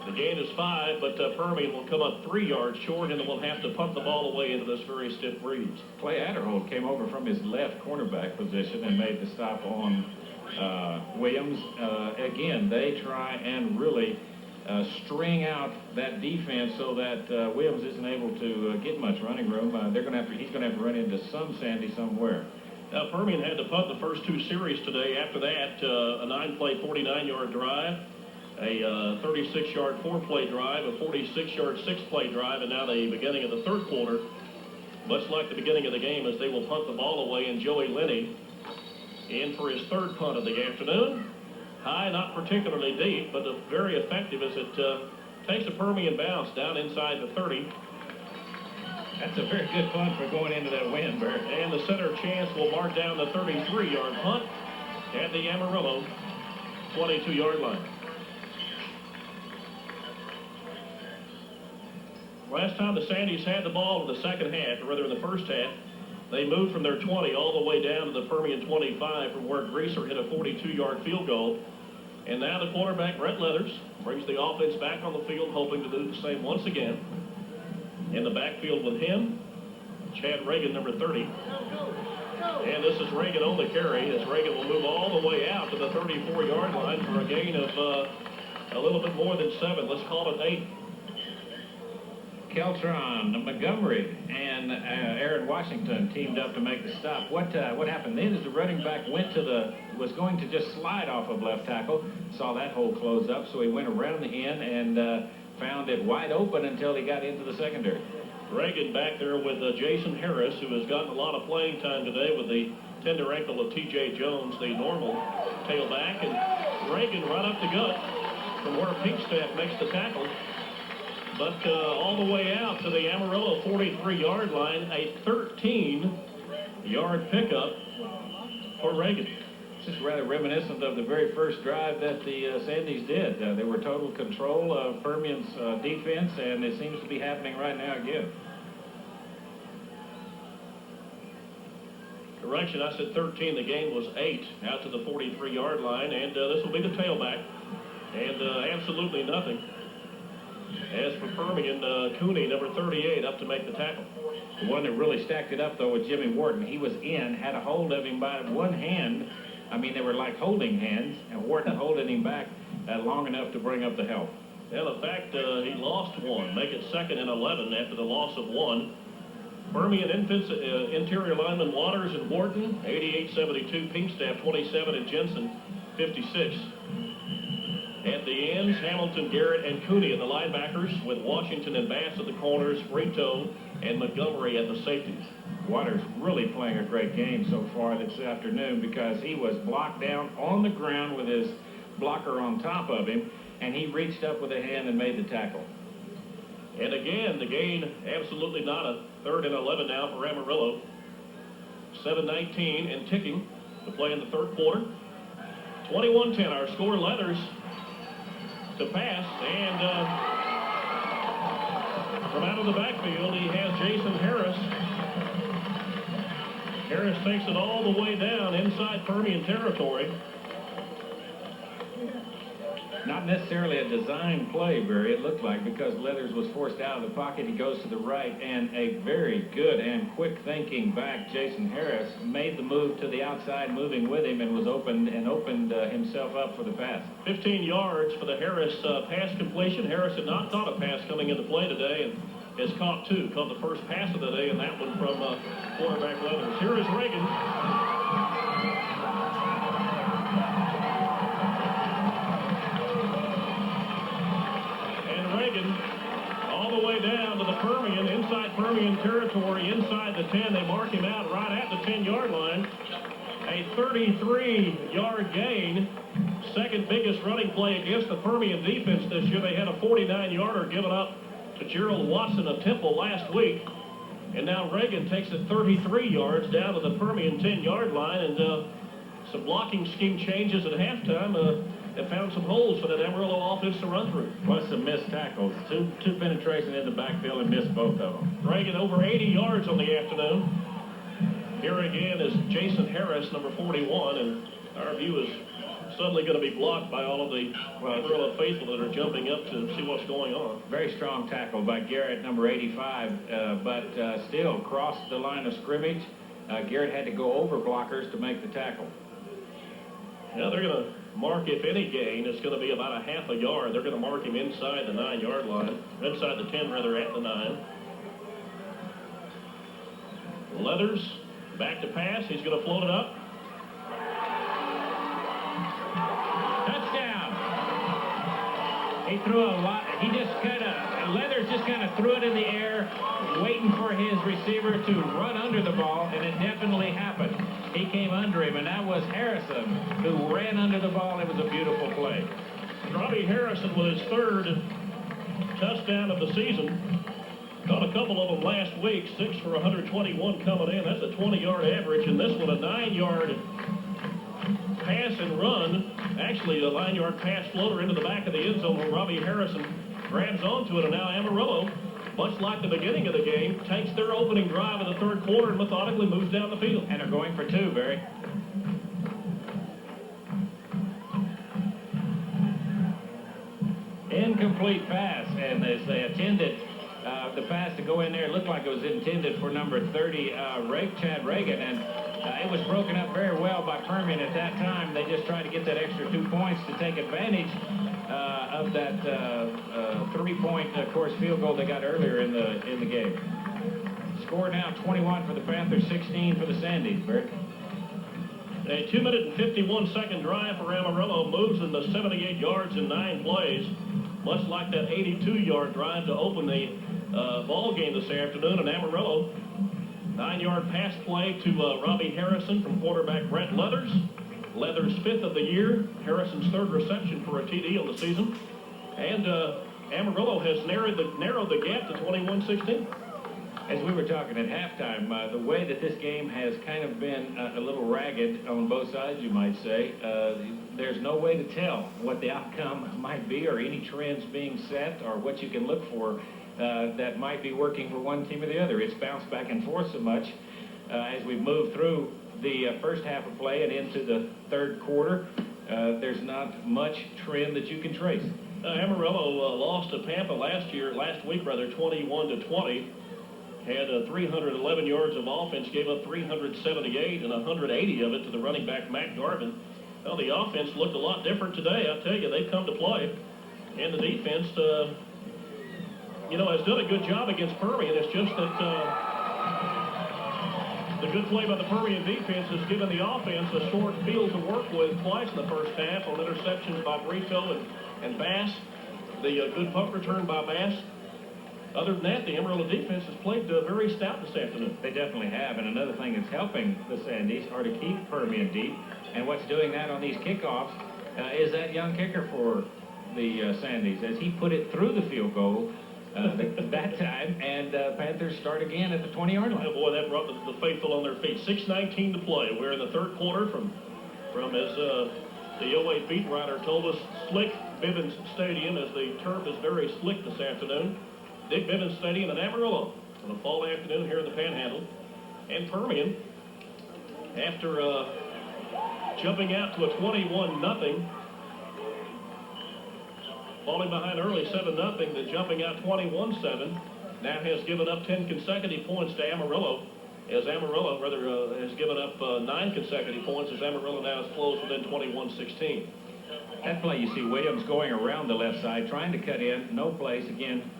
The gain is 5, but Permian will come up 3 yards short, and will have to punt the ball away into this very stiff breeze. Clay Adderholt came over from his left cornerback position and made the stop on Williams. Again, they try and really string out that defense so that Williams isn't able to get much running room. He's going to have to run into some Sandy somewhere. Now, Permian had to punt the first 2 series today. After that, a 9-play, 49-yard drive, a 36-yard 4-play drive, a 46-yard 6-play drive, and now the beginning of the third quarter, much like the beginning of the game, as they will punt the ball away, and Joey Lenny in for his third punt of the afternoon. High, not particularly deep, but very effective as it takes a Permian bounce down inside the 30. That's a very good punt for going into that wind, Bert. And the center chance will mark down the 33-yard punt at the Amarillo 22-yard line. Last time the Sandies had the ball in the second half, or rather in the first half, they moved from their 20 all the way down to the Permian 25 from where Greaser hit a 42-yard field goal. And now the quarterback, Brett Leathers, brings the offense back on the field, hoping to do the same once again. In the backfield with him, Chad Reagan, number 30. And this is Reagan on the carry, as Reagan will move all the way out to the 34-yard line for a gain of a little bit more than 7. Let's call it 8. Keltron, Montgomery, and Aaron Washington teamed up to make the stop. What happened then is the running back was going to just slide off of left tackle, saw that hole close up, so he went around the end and found it wide open until he got into the secondary. Reagan back there with Jason Harris, who has gotten a lot of playing time today with the tender ankle of T.J. Jones, the normal tailback, and Reagan right up the gut from where Pinkstaff makes the tackle. But all the way out to the Amarillo 43-yard line, a 13-yard pickup for Reagan. This is rather reminiscent of the very first drive that the Sandies did. They were total control of Permian's defense, and it seems to be happening right now again. Correction, I said 13. The game was 8 out to the 43-yard line, and this will be the tailback. And absolutely nothing. As for Permian, Cooney, number 38, up to make the tackle. The one that really stacked it up, though, was Jimmy Wharton. He was in, had a hold of him by one hand. I mean, they were like holding hands, and Wharton holding him back long enough to bring up the help. Well, in fact, he lost one. Make it 2nd and 11 after the loss of one. Permian interior lineman Waters and Wharton, 88-72. Pinkstaff, 27, and Jensen, 56. At the ends, Hamilton, Garrett, and Cooney in the linebackers, with Washington and Bass at the corners, Brito and Montgomery at the safeties. Waters really playing a great game so far this afternoon because he was blocked down on the ground with his blocker on top of him, and he reached up with a hand and made the tackle. And again, the gain absolutely not a 3rd and 11 now for Amarillo. 7:19 and ticking to play in the third quarter. 21-10 our score. Leathers to pass, and from out of the backfield he has Jason Harris. Harris takes it all the way down inside Permian territory. Not necessarily a design play, Barry, it looked like, because Leathers was forced out of the pocket. He goes to the right, and a very good and quick-thinking back, Jason Harris, made the move to the outside, moving with him, and was opened himself up for the pass. 15 yards for the Harris pass completion. Harris had not caught a pass coming into play today, and has caught two. Caught the first pass of the day, and that one from quarterback Leathers. Here is Reagan. All the way down to the Permian, inside Permian territory, inside the 10. They mark him out right at the 10-yard line. A 33-yard gain. Second biggest running play against the Permian defense this year. They had a 49-yarder given up to Jerod Watson of Temple last week. And now Reagan takes it 33 yards down to the Permian 10-yard line. And some blocking scheme changes at halftime. Have found some holes for that Amarillo offense to run through. Plus some missed tackles. Two penetration in the backfield and missed both of them. Reagan over 80 yards on the afternoon. Here again is Jason Harris, number 41, and our view is suddenly going to be blocked by all of the Amarillo faithful that are jumping up to see what's going on. Very strong tackle by Garrett, number 85, but still crossed the line of scrimmage. Garrett had to go over blockers to make the tackle. Now they're going to mark, if any gain, it's going to be about a half a yard. They're going to mark him inside the 9-yard line, inside the 10 rather, at the 9. Leathers back to pass. He's going to float it up. Touchdown. He threw a lot. Leathers just kind of threw it in the air, waiting for his receiver to run under the ball, and it definitely happened. He came under him, and that was Harrison who ran under the ball. It was a beautiful play. Robbie Harrison with his 3rd touchdown of the season. Got a couple of them last week, 6 for 121 coming in. That's a 20-yard average, and this one a 9-yard pass and run. Actually, a 9-yard pass floater into the back of the end zone where Robbie Harrison grabs onto it, and now Amarillo, much like the beginning of the game, takes their opening drive in the third quarter and methodically moves down the field. And they're going for 2, Barry. Incomplete pass, and as they attended the pass to go in there, it looked like it was intended for number 30, Chad Reagan, and It was broken up very well by Permian at that time. They just tried to get that extra 2 points to take advantage of that 3-point, of course, field goal they got earlier in the game. Score now 21 for the Panthers, 16 for the Sandies, Bert. A 2-minute and 51-second drive for Amarillo moves them to 78 yards in 9 plays, much like that 82-yard drive to open the ball game this afternoon. And Amarillo, 9-yard pass play to Robbie Harrison from quarterback Brett Leathers. Leathers' 5th of the year, Harrison's 3rd reception for a TD on the season. And Amarillo has narrowed the gap to 21-16. As we were talking at halftime, the way that this game has kind of been a little ragged on both sides, you might say, there's no way to tell what the outcome might be or any trends being set or what you can look for that might be working for one team or the other. It's bounced back and forth so much as we've moved through the first half of play and into the third quarter. There's not much trend that you can trace. Amarillo lost to Pampa last week, 21-20. Had 311 yards of offense, gave up 378 and 180 of it to the running back, Matt Garvin. Well, the offense looked a lot different today. I'll tell you, they've come to play. And the defense, has done a good job against Permian. It's just that the good play by the Permian defense has given the offense a short field to work with twice in the first half on interceptions by Brito and Bass. The good punt return by Bass. Other than that, the Amarillo defense has played very stout this afternoon. They definitely have. And another thing that's helping the Sandies are to keep Permian deep. And what's doing that on these kickoffs is that young kicker for the Sandies, as he put it through the field goal that time. And Panthers start again at the 20-yard line. Oh boy, that brought the faithful on their feet. 6:19 to play. We're in the third quarter from as the 08 beat writer told us, slick Bivens Stadium, as the turf is very slick this afternoon. Dick Bivens Stadium in Amarillo on a fall afternoon here in the Panhandle. And Permian, after jumping out to a 21-0, falling behind early 7-0, then jumping out 21-7, now has given up 10 consecutive points to Amarillo, as Amarillo has given up 9 consecutive points, as Amarillo now is closed within 21-16. That play, you see Williams going around the left side, trying to cut in, no place, again,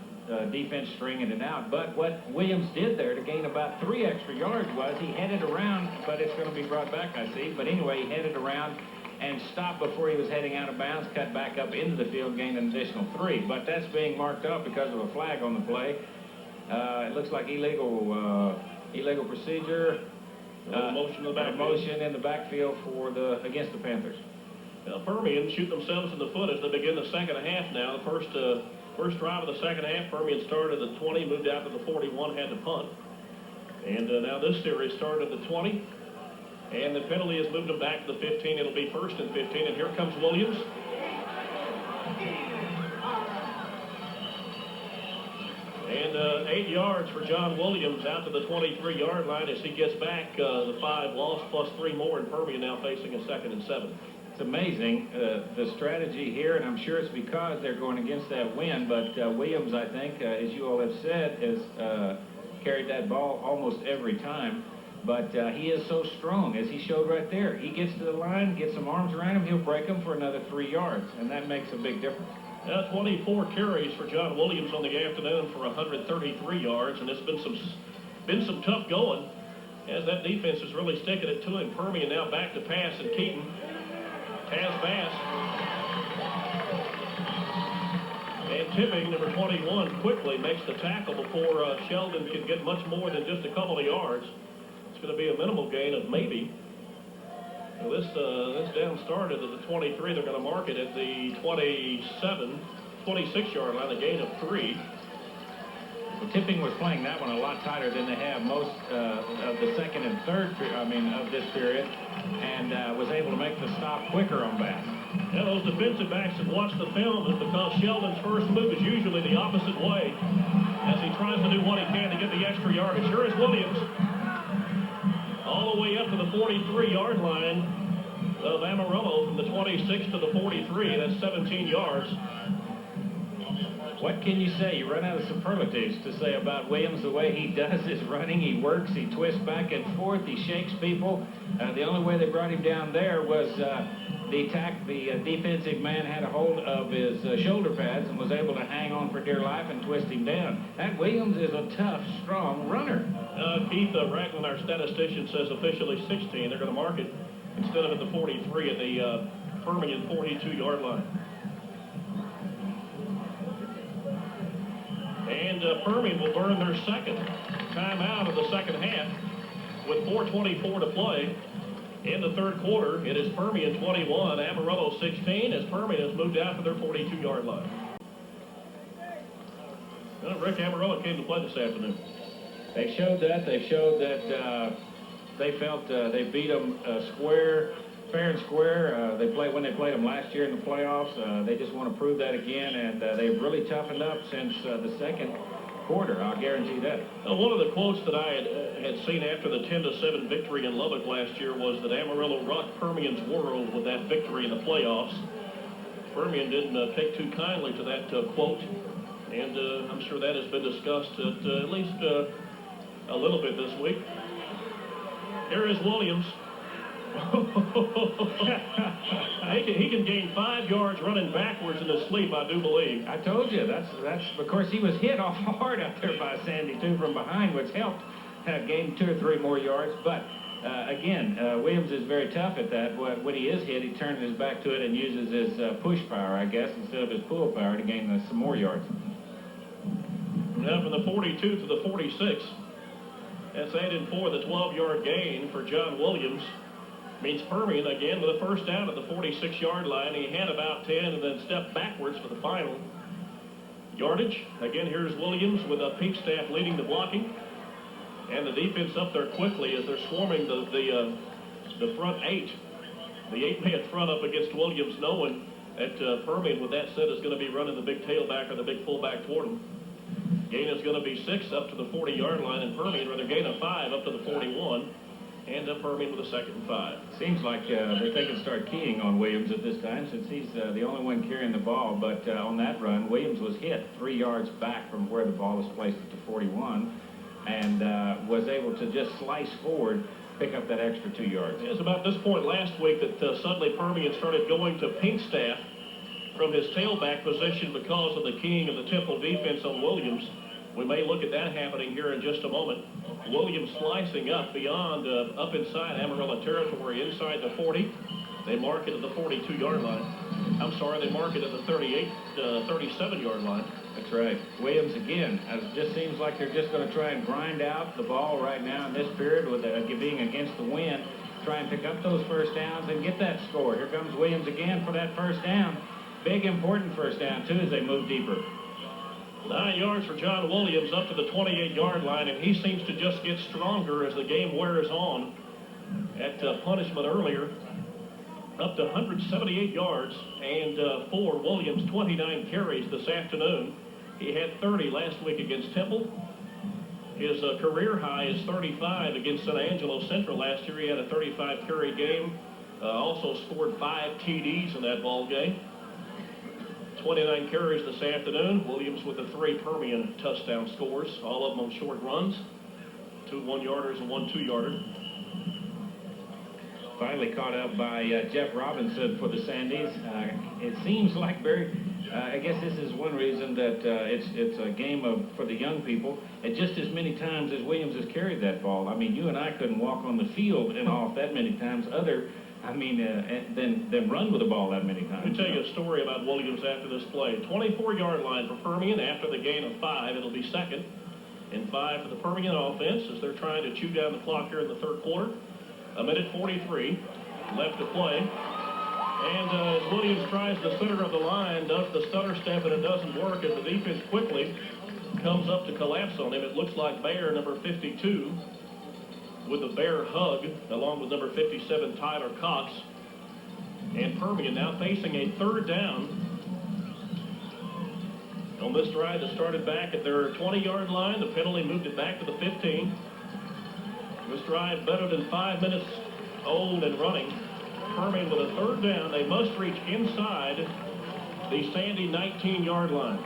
defense stringing it out. But what Williams did there to gain about 3 extra yards was he headed around, but it's going to be brought back, I see. But anyway, he headed around and stopped before he was heading out of bounds, cut back up into the field, gained an additional 3. But that's being marked up because of a flag on the play. It looks like illegal procedure. Motion in the backfield against the Panthers. Permian shoot themselves in the foot as they begin the second half now. The first drive of the second half, Permian started at the 20, moved out to the 41, had to punt. And now this series started at the 20, and the penalty has moved them back to the 15. It'll be 1st and 15, and here comes Williams. And 8 yards for John Williams out to the 23-yard line as he gets back the 5 lost plus 3 more, and Permian now facing a 2nd and 7. It's amazing, the strategy here, and I'm sure it's because they're going against that wind, but Williams, I think, as you all have said, has carried that ball almost every time. But he is so strong, as he showed right there. He gets to the line, gets some arms around him, he'll break them for another 3 yards, and that makes a big difference. 24 carries for John Williams on the afternoon for 133 yards, and it's been some tough going as that defense is really sticking it to him. Permian now back to pass, and Keaton has Bass. And Tipping, number 21, quickly makes the tackle before Sheldon can get much more than just a couple of yards. It's going to be a minimal gain of maybe. Well, this down started at the 23. They're going to mark it at the 26-yard line, a gain of 3. Well, Tipping was playing that one a lot tighter than they have most of the second and third, of this period, and was able to make the stop quicker on Bass. Yeah, those defensive backs have watched the film, is because Sheldon's first move is usually the opposite way as he tries to do what he can to get the extra yardage. Here is Williams, all the way up to the 43-yard line of Amarillo, from the 26 to the 43. That's 17 yards. What can you say? You run out of superlatives to say about Williams. The way he does his running, he works, he twists back and forth, he shakes people. The only way they brought him down there was the defensive man had a hold of his shoulder pads and was able to hang on for dear life and twist him down. That Williams is a tough, strong runner. Keith Ragland, our statistician, says officially 16. They're going to mark it instead of at the 43 at the Permian 42-yard line. And Permian will burn their second timeout of the second half with 4:24 to play in the third quarter. It is Permian 21, Amarillo 16, as Permian has moved out to their 42-yard line. Well, Rick, Amarillo came to play this afternoon. They showed that. They showed that they felt they beat them fair and square. When they played them last year in the playoffs. They just want to prove that again, and they've really toughened up since the second quarter. I'll guarantee that. One of the quotes that I had seen after the 10-7 victory in Lubbock last year was that Amarillo rocked Permian's world with that victory in the playoffs. Permian didn't take too kindly to that quote, and I'm sure that has been discussed at least a little bit this week. Here is Williams. He can gain 5 yards running backwards in his sleep, I do believe. I told you, that's of course he was hit awful hard out there by Sandy too from behind, which helped gain 2 or 3 more yards. But again, Williams is very tough at that. When he is hit, he turns his back to it and uses his push power, I guess, instead of his pull power to gain some more yards. Now from the 42 to the 46. That's 8 and 4, the 12-yard gain for John Williams. Means Permian again with a first down at the 46-yard line. He had about 10 and then stepped backwards for the final yardage. Again, here's Williams with a peak staff leading the blocking. And the defense up there quickly as they're swarming the front 8. The 8-man front up against Williams, knowing that Permian, with that said, is going to be running the big tailback or the big fullback toward him. Gain is going to be 6 up to the 40-yard line, and Permian rather gain a 5 up to the 41. And Permian with a 2nd and 5. Seems like that they can start keying on Williams at this time since he's the only one carrying the ball. But on that run, Williams was hit 3 yards back from where the ball was placed at the 41 and was able to just slice forward, pick up that extra 2 yards. It was about this point last week that suddenly Permian started going to Pinkstaff from his tailback position because of the keying of the Temple defense on Williams. We may look at that happening here in just a moment. Williams slicing up beyond, up inside Amarillo territory, inside the 40. They mark it at the 42-yard line. I'm sorry, they mark it at the 37-yard line. That's right. Williams again. It just seems like they're just going to try and grind out the ball right now in this period with being against the wind. Try and pick up those first downs and get that score. Here comes Williams again for that first down. Big, important first down, too, as they move deeper. 9 yards for John Williams up to the 28-yard line, and he seems to just get stronger as the game wears on. At punishment earlier, up to 178 yards, and for Williams, 29 carries this afternoon. He had 30 last week against Temple. His career high is 35 against San Angelo Central last year. He had a 35-carry game, also scored 5 TDs in that ball game. 29 carries this afternoon. Williams with the 3 Permian touchdown scores, all of them on short runs. 2 1-yarders and 1 2-yarder. Finally caught up by Jeff Robinson for the Sandies. It seems like I guess this is one reason that it's a game for the young people. And just as many times as Williams has carried that ball. I mean, you and I couldn't walk on the field and off that many times than run with the ball that many times. Let me tell you a story about Williams after this play. 24-yard line for Permian after the gain of 5. It'll be 2nd and 5 for the Permian offense as they're trying to chew down the clock here in the third quarter. 1:43 left to play. And as Williams tries the center of the line, does the stutter step, and it doesn't work as the defense quickly comes up to collapse on him. It looks like Bear, number 52, with the Bear hug, along with number 57, Tyler Cox. And Permian now facing a 3rd down on this drive that started back at their 20-yard line. The penalty moved it back to the 15. This drive better than 5 minutes old and running. Permian with a 3rd down. They must reach inside the Sandy 19-yard line.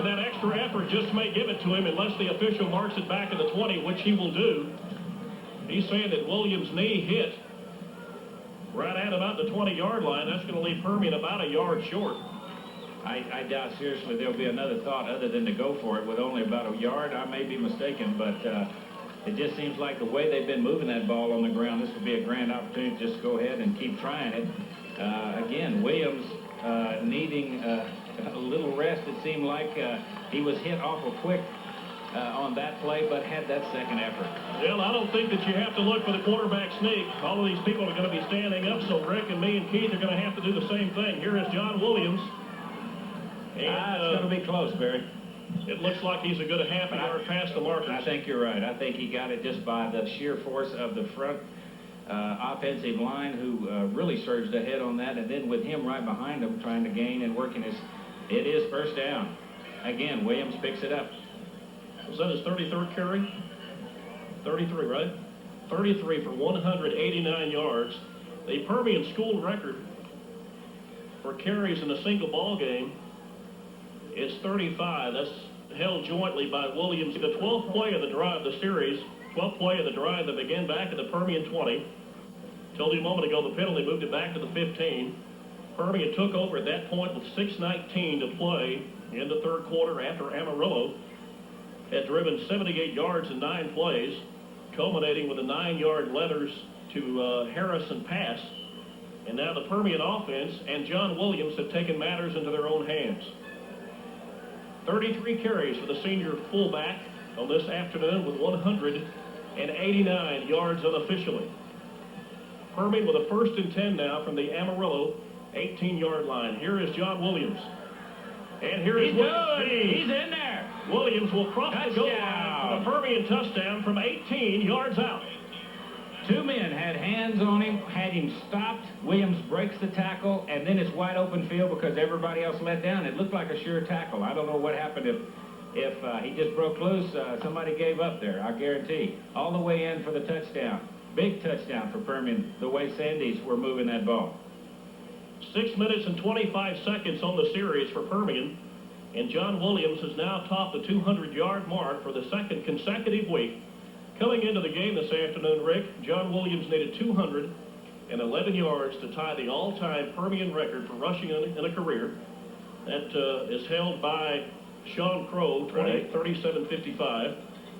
that extra effort just may give it to him unless the official marks it back at the 20, which he will do. He's saying that Williams' knee hit right at about the 20-yard line. That's going to leave Permian about a yard short. I doubt seriously there'll be another thought other than to go for it with only about a yard. I may be mistaken, but it just seems like the way they've been moving that ball on the ground, this would be a grand opportunity to just go ahead and keep trying it. Again, Williams needing a little rest. It seemed like he was hit awful quick on that play, but had that second effort. Well, I don't think that you have to look for the quarterback sneak. All of these people are going to be standing up, so Rick and me and Keith are going to have to do the same thing. Here is John Williams. And, it's going to be close, Barry. It looks like he's a good half a yard past the markers. I think you're right. I think he got it just by the sheer force of the front offensive line, who really surged ahead on that, and then with him right behind him trying to gain and working it is first down. Again, Williams picks it up. Was that his 33rd carry? 33, right? 33 for 189 yards. The Permian school record for carries in a single ball game is 35. That's held jointly by Williams. The 12th play of the drive, the series, 12th play of the drive that began back at the Permian 20. Told you a moment ago the penalty moved it back to the 15. Permian took over at that point with 6:19 to play in the third quarter after Amarillo had driven 78 yards in 9 plays, culminating with a 9-yard Leathers to Harrison pass. And now the Permian offense and John Williams have taken matters into their own hands. 33 carries for the senior fullback on this afternoon with 189 yards unofficially. Permian with a 1st and 10 now from the Amarillo 18-yard line. Here is John Williams. And here is Williams. He's in there. Williams will cross the goal line for the Permian touchdown from 18 yards out. Two men had hands on him, had him stopped. Williams breaks the tackle, and then it's wide open field because everybody else let down. It looked like a sure tackle. I don't know what happened if he just broke loose. Somebody gave up there, I guarantee. All the way in for the touchdown. Big touchdown for Permian, the way Sandies were moving that ball. 6 minutes and 25 seconds on the series for Permian. And John Williams has now topped the 200-yard mark for the second consecutive week. Coming into the game this afternoon, Rick, John Williams needed 211 yards to tie the all-time Permian record for rushing in a career. That is held by Shawn Crow, 37.55.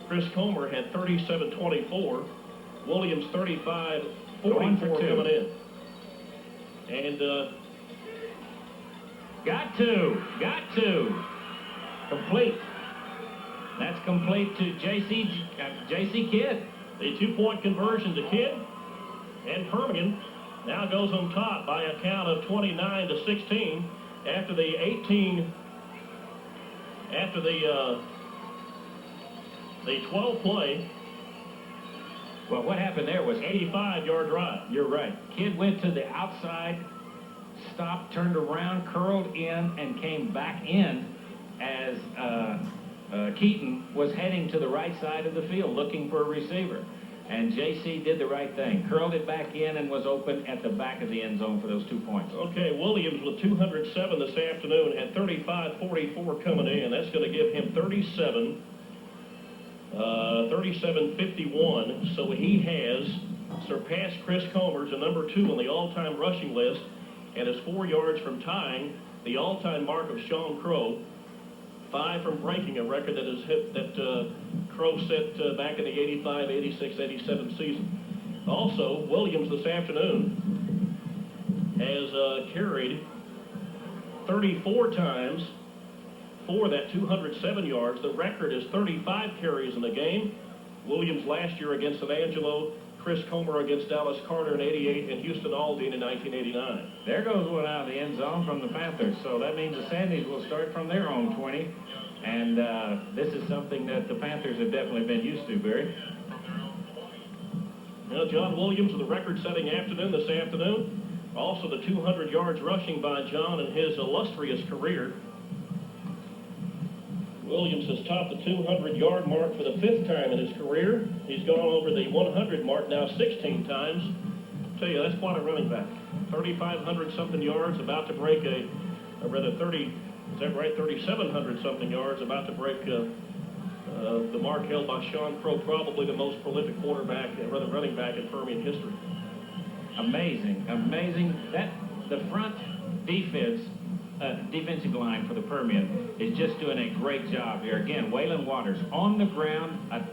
Chris Comer had 37.24. Williams 35.44 coming in. And got to complete. That's complete to J.C. Kidd. The 2-point conversion to Kidd. And Permian now goes on top by a count of 29-16 after the 12th play. Well, what happened there was 85-yard drive. You're right. Kidd went to the outside, stopped, turned around, curled in, and came back in as Keaton was heading to the right side of the field looking for a receiver. And J.C. did the right thing, curled it back in, and was open at the back of the end zone for those 2 points. Okay, Williams with 207 this afternoon had 35.44 coming in. That's going to give him 37.51. So he has surpassed Chris Comer to number 2 on the all-time rushing list and is 4 yards from tying the all-time mark of Shawn Crow. 5 from breaking a record that Crow set back in the 85, 86, 87 season. Also, Williams this afternoon has carried 34 times for that 207 yards. The record is 35 carries in the game. Williams last year against San Angelo, Chris Comer against Dallas Carter in 88, and Houston Aldine in 1989. There goes one out of the end zone from the Panthers. So that means the Sandies will start from their own 20. And this is something that the Panthers have definitely been used to, Barry. Now, John Williams with a record-setting afternoon this afternoon. Also the 200 yards rushing by John in his illustrious career. Williams has topped the 200-yard mark for the 5th time in his career. He's gone over the 100 mark now 16 times. I tell you, that's quite a running back. 3,500-something yards, about to break a rather 30 Is that right? 3,700 something yards, about to break the mark held by Shawn Crow, probably the most prolific quarterback, rather running back in Permian history. Amazing, amazing. The front defensive line for the Permian is just doing a great job here. Again, Waylon Waters on the ground, a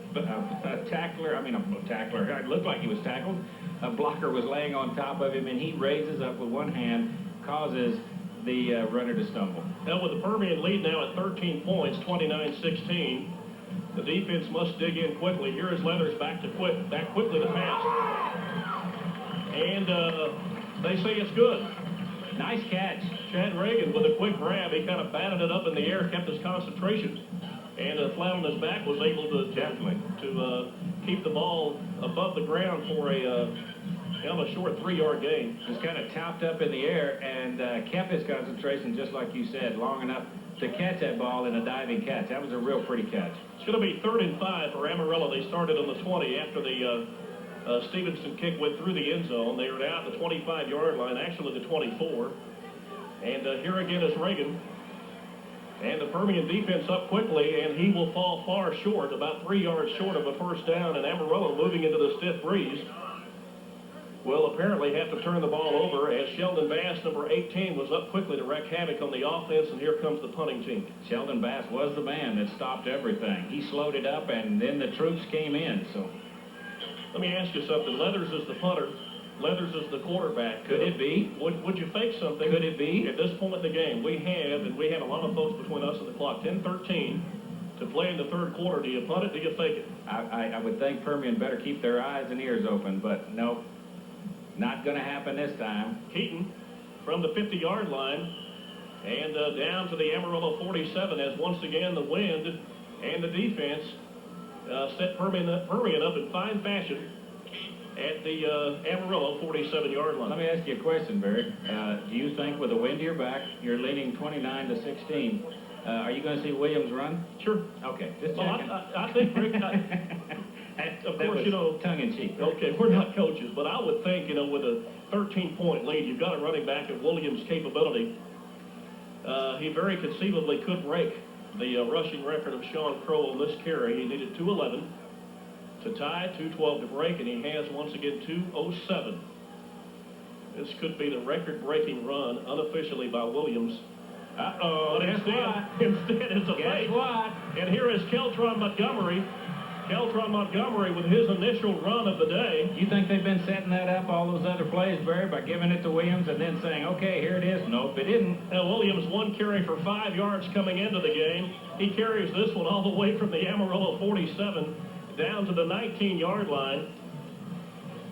tackler, it looked like he was tackled. A blocker was laying on top of him, and he raises up with one hand, causes the runner to stumble. Now with the Permian lead now at 13 points, 29-16, the defense must dig in quickly. Here is Leathers back quickly to pass. And they say it's good. Nice catch. Chad Reagan with a quick grab. He kind of batted it up in the air, kept his concentration, and flat on his back was able to keep the ball above the ground for a short 3-yard gain. Just kind of topped up in the air and kept his concentration, just like you said, long enough to catch that ball in a diving catch. That was a real pretty catch. It's going to be 3rd and 5 for Amarillo. They started on the 20 after the Stevenson kick went through the end zone. They were down at the 25-yard line, actually the 24. And here again is Reagan. And the Permian defense up quickly, and he will fall far short, about 3 yards short of a first down, and Amarillo moving into the stiff breeze will apparently have to turn the ball over as Sheldon Bass, number 18, was up quickly to wreak havoc on the offense, and here comes the punting team. Sheldon Bass was the man that stopped everything. He slowed it up, and then the troops came in. So let me ask you something. Leathers is the punter. Leathers is the quarterback. Could it be? Would you fake something? Could it be? At this point in the game, we have a lot of folks between us and the clock. 10-13 to play in the third quarter. Do you punt it? Do you fake it? I would think Permian better keep their eyes and ears open, but no, not going to happen this time. Keaton from the 50-yard line and down to the Amarillo 47 as once again the wind and the defense set Permian up in fine fashion at the Amarillo 47-yard line. Let me ask you a question, Barry. Do you think with the wind to your back, you're leaning 29-16, are you going to see Williams run? Sure. Okay, just well, checking. I think, Rick, of course, tongue-in-cheek. Okay, we're not coaches, but I would think, with a 13-point lead, you've got a running back of Williams' capability. He very conceivably could break the rushing record of Shawn Crow on this carry. He needed 211 to tie, 212 to break, and he has once again 207. This could be the record-breaking run unofficially by Williams. Uh-oh, but instead it's a fake. What? And here is Keltron Montgomery. Keltron Montgomery with his initial run of the day. You think they've been setting that up, all those other plays, Barry, by giving it to Williams and then saying, okay, here it is? Nope, they didn't. Williams one carry for 5 yards coming into the game. He carries this one all the way from the Amarillo 47 down to the 19-yard line.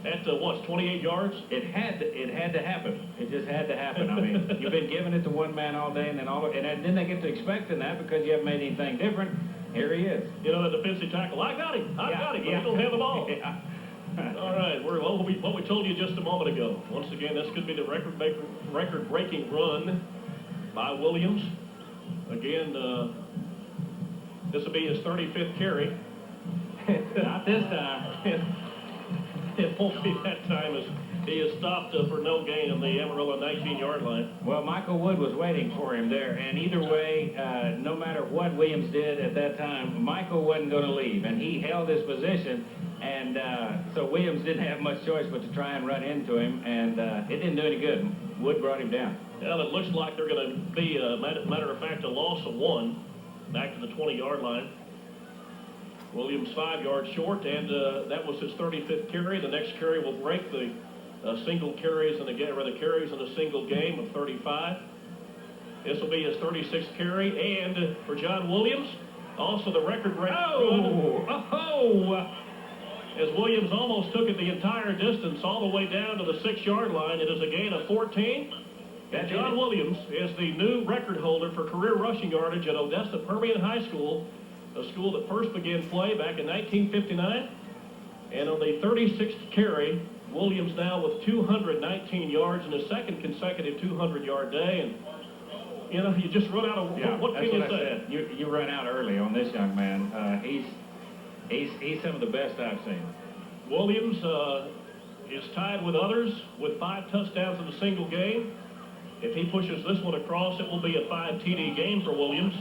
At 28 yards? It had to happen. It just had to happen. I mean, you've been giving it to one man all day, and then they get to expecting that because you haven't made anything different. Here he is. The defensive tackle. I got him. I got him. But he don't have the ball. All right. What we told you just a moment ago. Once again, this could be the record-breaking run by Williams. Again, this will be his 35th carry. Not this time. It won't be that time as he is stopped for no gain on the Amarillo 19-yard line. Well, Michael Wood was waiting for him there, and either way, no matter what Williams did at that time, Michael wasn't going to leave, and he held his position, and so Williams didn't have much choice but to try and run into him, and it didn't do any good. Wood brought him down. Well, it looks like they're going to be, matter of fact, a loss of 1 back to the 20-yard line. Williams 5 yards short, and that was his 35th carry. The next carry will break the carries in a single game of 35. This will be his 36th carry, and for John Williams, also the record-breaking run. As Williams almost took it the entire distance all the way down to the 6-yard line. It is a gain of 14. And John Williams is the new record holder for career rushing yardage at Odessa Permian High School, a school that first began play back in 1959. And on the 36th carry, Williams now with 219 yards in his second consecutive 200-yard day. And, you just run out of what can you say? You run out early on this young man. He's some of the best I've seen. Williams is tied with others with 5 touchdowns in a single game. If he pushes this one across, it will be a 5 TD game for Williams.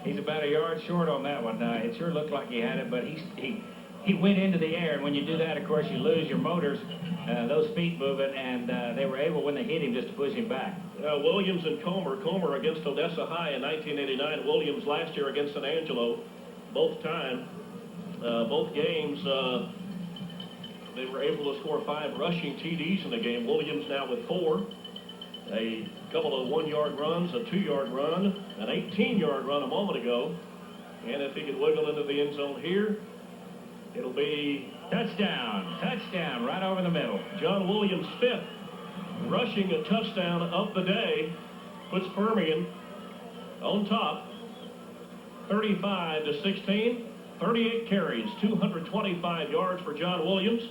He's about a yard short on that one. It sure looked like he had it, but he went into the air, and when you do that, of course, you lose your motors, those feet moving, and they were able, when they hit him, just to push him back. Williams and Comer against Odessa High in 1989. Williams last year against San Angelo. Both games, they were able to score 5 rushing TDs in the game. Williams now with 4. A couple of 1-yard runs, a 2-yard run, an 18-yard run a moment ago. And if he could wiggle into the end zone here, it'll be touchdown, right over the middle. John Williams' 5th rushing a touchdown of the day, puts Permian on top, 35-16, 38 carries, 225 yards for John Williams,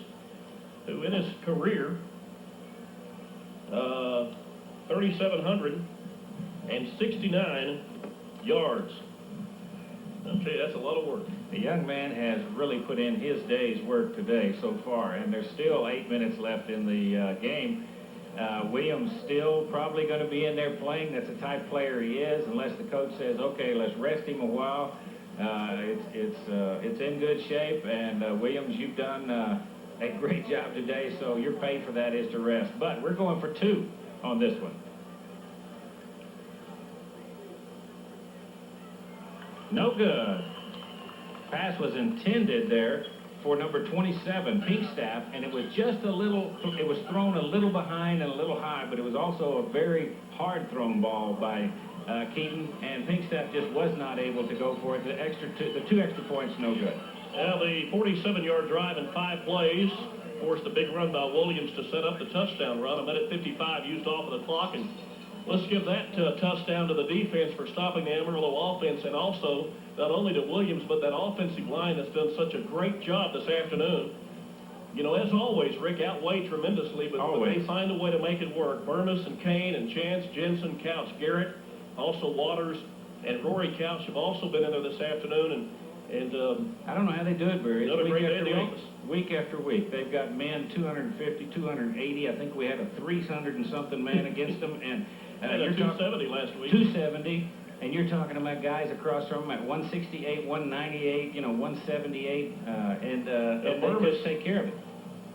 who in his career, 3,769 yards. I'll tell you, that's a lot of work. The young man has really put in his day's work today so far, and there's still 8 minutes left in the game. Williams still probably going to be in there playing. That's the type player he is, unless the coach says, okay, let's rest him a while. It's in good shape, and Williams, you've done a great job today, so your pay for that is to rest. But we're going for 2 on this one. No good. Pass was intended there for number 27, Pinkstaff, and it was just a little, it was thrown a little behind and a little high, but it was also a very hard thrown ball by Keaton, and Pinkstaff just was not able to go for it. The 2 extra points, no good. Now the 47-yard drive in 5 plays forced a big run by Williams to set up the touchdown run. A minute 55 used off of the clock, and let's give that touchdown to the defense for stopping the Amarillo offense, and also not only to Williams, but that offensive line that's done such a great job this afternoon. You know, as always, Rick, outweighed tremendously, but they find a way to make it work. Burmis and Kane and Chance, Jensen, Couch, Garrett, also Waters and Rory Couch have also been in there this afternoon, and I don't know how they do it, Barry. Another great day in the office. Week after week. They've got men 250, 280. I think we had a 300 and something man against them, and you're 270 last week. 270, and you're talking about guys across from them at 168, 198, 178, and they just take care of it.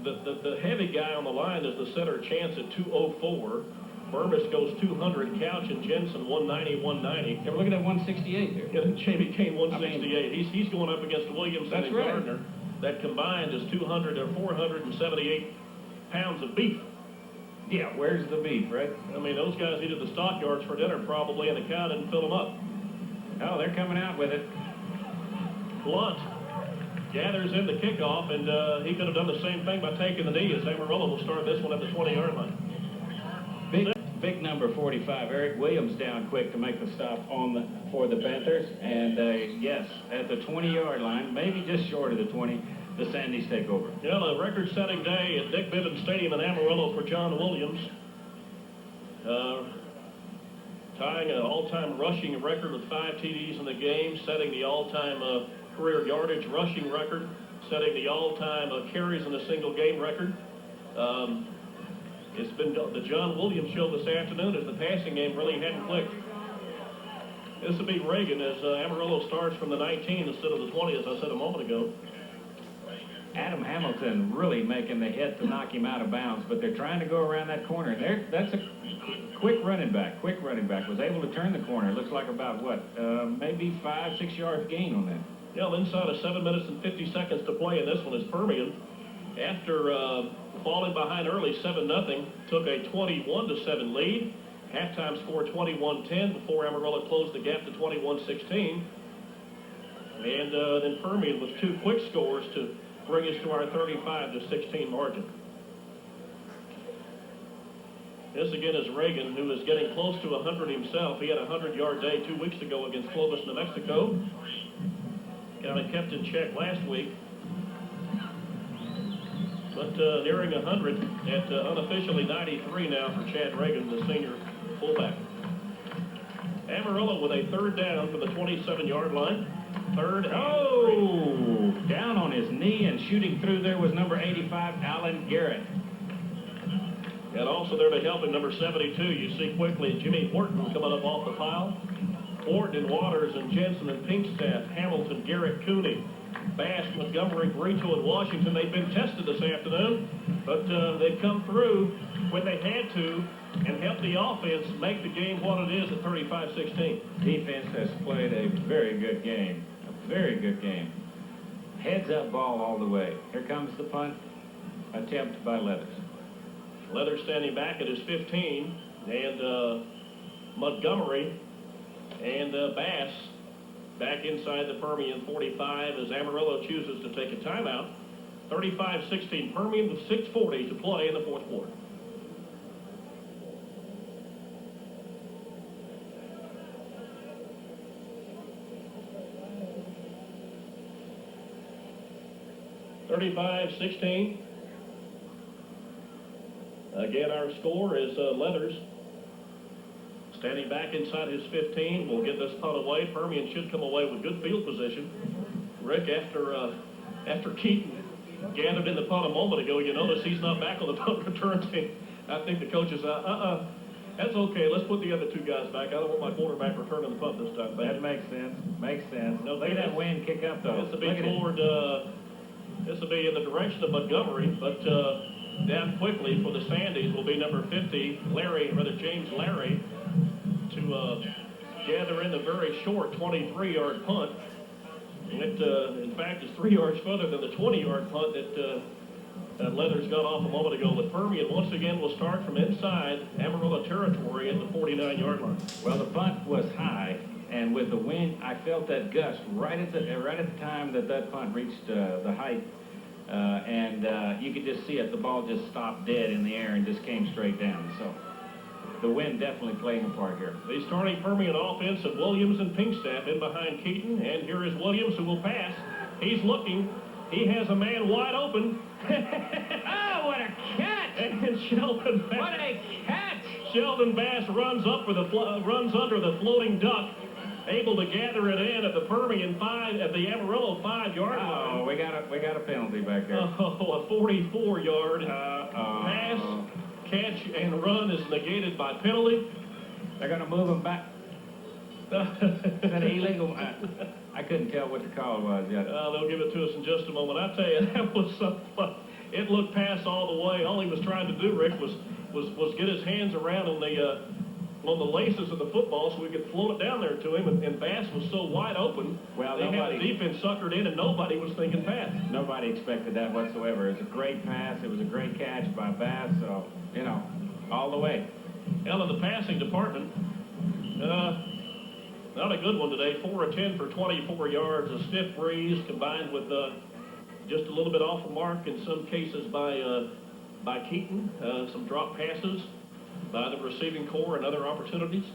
The heavy guy on the line is the center, Chance, at 204. Burmis goes 200, Couch and Jensen 190, 190. We're looking at 168 here. Yeah, Jamie Kane 168. He's going up against Williams and Gardner. That combined is 200 or 478 pounds of beef. Yeah, where's the beef, right? I mean, those guys needed the stockyards for dinner probably, and the cow didn't fill them up. Oh, they're coming out with it. Blunt gathers in the kickoff, and he could have done the same thing by taking the knee, as Amarillo will start this one at the 20-yard line. Big number 45, Eric Williams, down quick to make the stop for the Panthers. And yes, at the 20-yard line, maybe just short of the 20, the Sandies take over. Yeah, a record-setting day at Dick Bivens Stadium in Amarillo for John Williams. Tying an all-time rushing record with 5 TDs in the game, setting the all-time career yardage rushing record, setting the all-time carries in a single game record. It's been the John Williams show this afternoon as the passing game really hadn't clicked. This will be Reagan as Amarillo starts from the 19 instead of the 20, as I said a moment ago. Adam Hamilton really making the hit to knock him out of bounds, but they're trying to go around that corner. That's a quick running back. Was able to turn the corner. Looks like about, maybe 5-6 yards gain on that. Yeah, inside of 7 minutes and 50 seconds to play, and this one is Permian. After falling behind early 7-0, took a 21-7 lead. Halftime score 21-10 before Amarillo closed the gap to 21-16. And then Permian with 2 quick scores to bring us to our 35-16 margin. This again is Reagan, who is getting close to 100 himself. He had a 100-yard day 2 weeks ago against Clovis, New Mexico. Kind of kept in check last week. But nearing 100 at unofficially 93 now for Chad Reagan, the senior fullback. Amarillo with a 3rd down for the 27-yard line. 3rd and 3. Down on his knee and shooting through there was number 85, Alan Garrett. And also there to help him, number 72, you see quickly Jimmy Horton coming up off the pile. Horton and Waters and Jensen and Pinkstaff, Hamilton, Garrett Cooney, Bass, Montgomery, Brito, and Washington. They've been tested this afternoon, but they've come through when they had to and helped the offense make the game what it is at 35-16. Defense has played a very good game. A very good game. Heads up ball all the way. Here comes the punt attempt by Leathers. Leathers standing back at his 15, and Montgomery and Bass back inside the Permian 45 as Amarillo chooses to take a timeout. 35-16 Permian with 6:40 to play in the fourth quarter. (35-16). Again, our score is Leathers standing back inside his 15. Will get this punt away. Permian should come away with good field position. Rick, after Keaton gathered in the punt a moment ago, you notice he's not back on the punt return team. I think the coach is that's okay. Let's put the other two guys back. I don't want my quarterback returning the punt this time. That makes sense. Makes sense. No, look at that wind kick up, though. This will be toward. This will be in the direction of Montgomery, but down quickly for the Sandies will be number 50, James Larry, to gather in the very short 23-yard punt. It, in fact, is 3 yards further than the 20-yard punt that Leathers got off a moment ago. But Permian, once again, will start from inside Amarillo territory at the 49-yard line. Well, the punt was high, and with the wind, I felt that gust right at the time that punt reached the height. You could just see it. The ball just stopped dead in the air and just came straight down. So the wind definitely playing a part here. The starting Permian offense of Williams and Pinkstaff in behind Keaton. And here is Williams, who will pass. He's looking. He has a man wide open. Oh, what a catch! And Sheldon Bass. What a catch! Sheldon Bass runs under the floating duck, able to gather it in at the Permian 5 at the Amarillo 5-yard line. Oh, we got a penalty back there. Oh, a 44-yard pass, catch, and run is negated by penalty. They're going to move him back. Is that illegal? I couldn't tell what the call was yet. They'll give it to us in just a moment. I tell you, that was something. It looked past all the way. All he was trying to do, Rick, was get his hands around on the laces of the football so we could float it down there to him. And Bass was so wide open. Well, they had the defense suckered in, and nobody was thinking pass. Nobody expected that whatsoever. It was a great pass. It was a great catch by Bass. So, all the way. Hell, in the passing department, not a good one today. 4 of 10 for 24 yards. A stiff breeze combined with just a little bit off the mark in some cases by Keaton. Some drop passes by the receiving corps and other opportunities.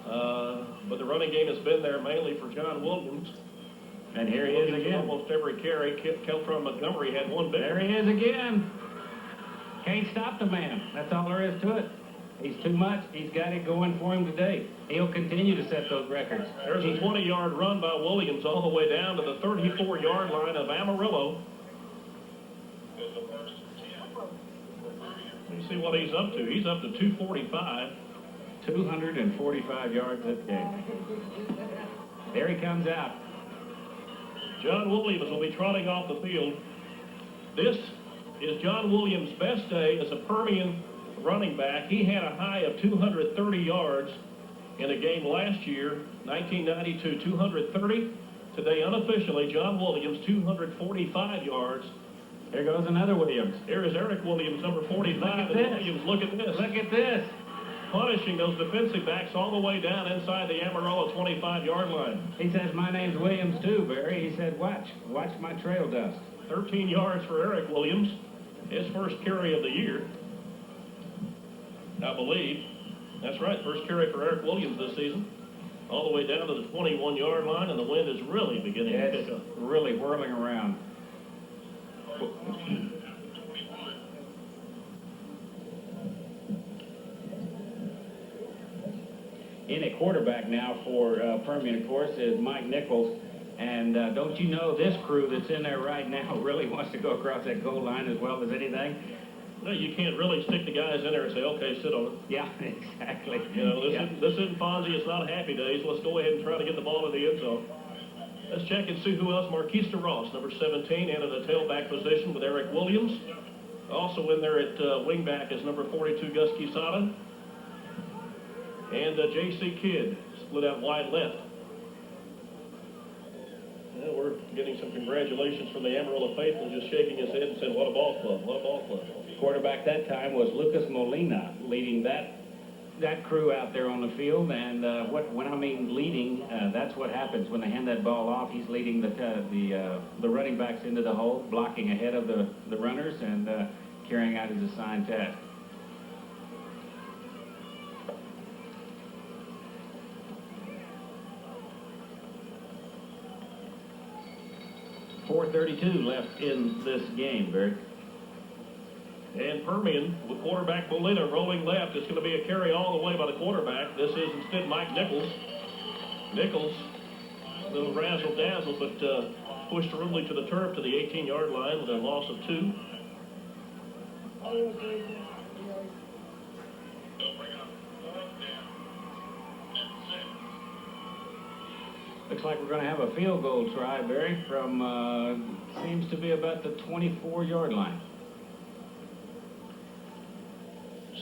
But the running game has been there mainly for John Williams. And here he is again. Almost every carry. Keltron Montgomery had one bit. There he is again. Can't stop the man. That's all there is to it. He's too much. He's got it going for him today. He'll continue to set those records. There's a 20-yard run by Williams all the way down to the 34-yard line of Amarillo. You see what he's up to. He's up to 245. 245 yards that game. There he comes out. John Williams will be trotting off the field. This is John Williams' best day as a Permian running back. He had a high of 230 yards in a game last year, 1992, 230. Today, unofficially, John Williams, 245 yards. There goes another Williams. Here is Eric Williams, number 45. Williams, look at this. Look at this. Punishing those defensive backs all the way down inside the Amarillo 25-yard line. He says, my name's Williams too, Barry. He said, watch my trail dust. 13 yards for Eric Williams. His first carry of the year, I believe. That's right, first carry for Eric Williams this season. All the way down to the 21-yard line, and the wind is really beginning to pick up. Really whirling around. In a quarterback now for Permian, of course, is Mike Nichols. And don't you know, this crew that's in there right now really wants to go across that goal line as well as anything. No, you can't really stick the guys in there and say, okay, sit on it. Yeah, exactly. You know, this isn't Fonzie. It's not Happy Days. Let's go ahead and try to get the ball in the end zone. Let's check and see who else. Marquista Ross, number 17, and in the tailback position with Eric Williams. Also in there at wingback is number 42, Gus Quesada. And J.C. Kidd, split out wide left. Well, we're getting some congratulations from the Amarillo faithful, just shaking his head and saying, what a ball club, what a ball club. Quarterback that time was Lucas Molina, leading that crew out there on the field. And when I mean leading, that's what happens when they hand that ball off. He's leading the running backs into the hole, blocking ahead of the runners, and carrying out his assigned task. .432 left in this game, Barry. And Permian with quarterback Molina rolling left. It's going to be a carry all the way by the quarterback. This is instead Mike Nichols. Nichols, a little razzle-dazzle, but pushed rudely to the turf to the 18-yard line with a loss of 2. Looks like we're going to have a field goal try, Barry, from seems to be about the 24-yard line.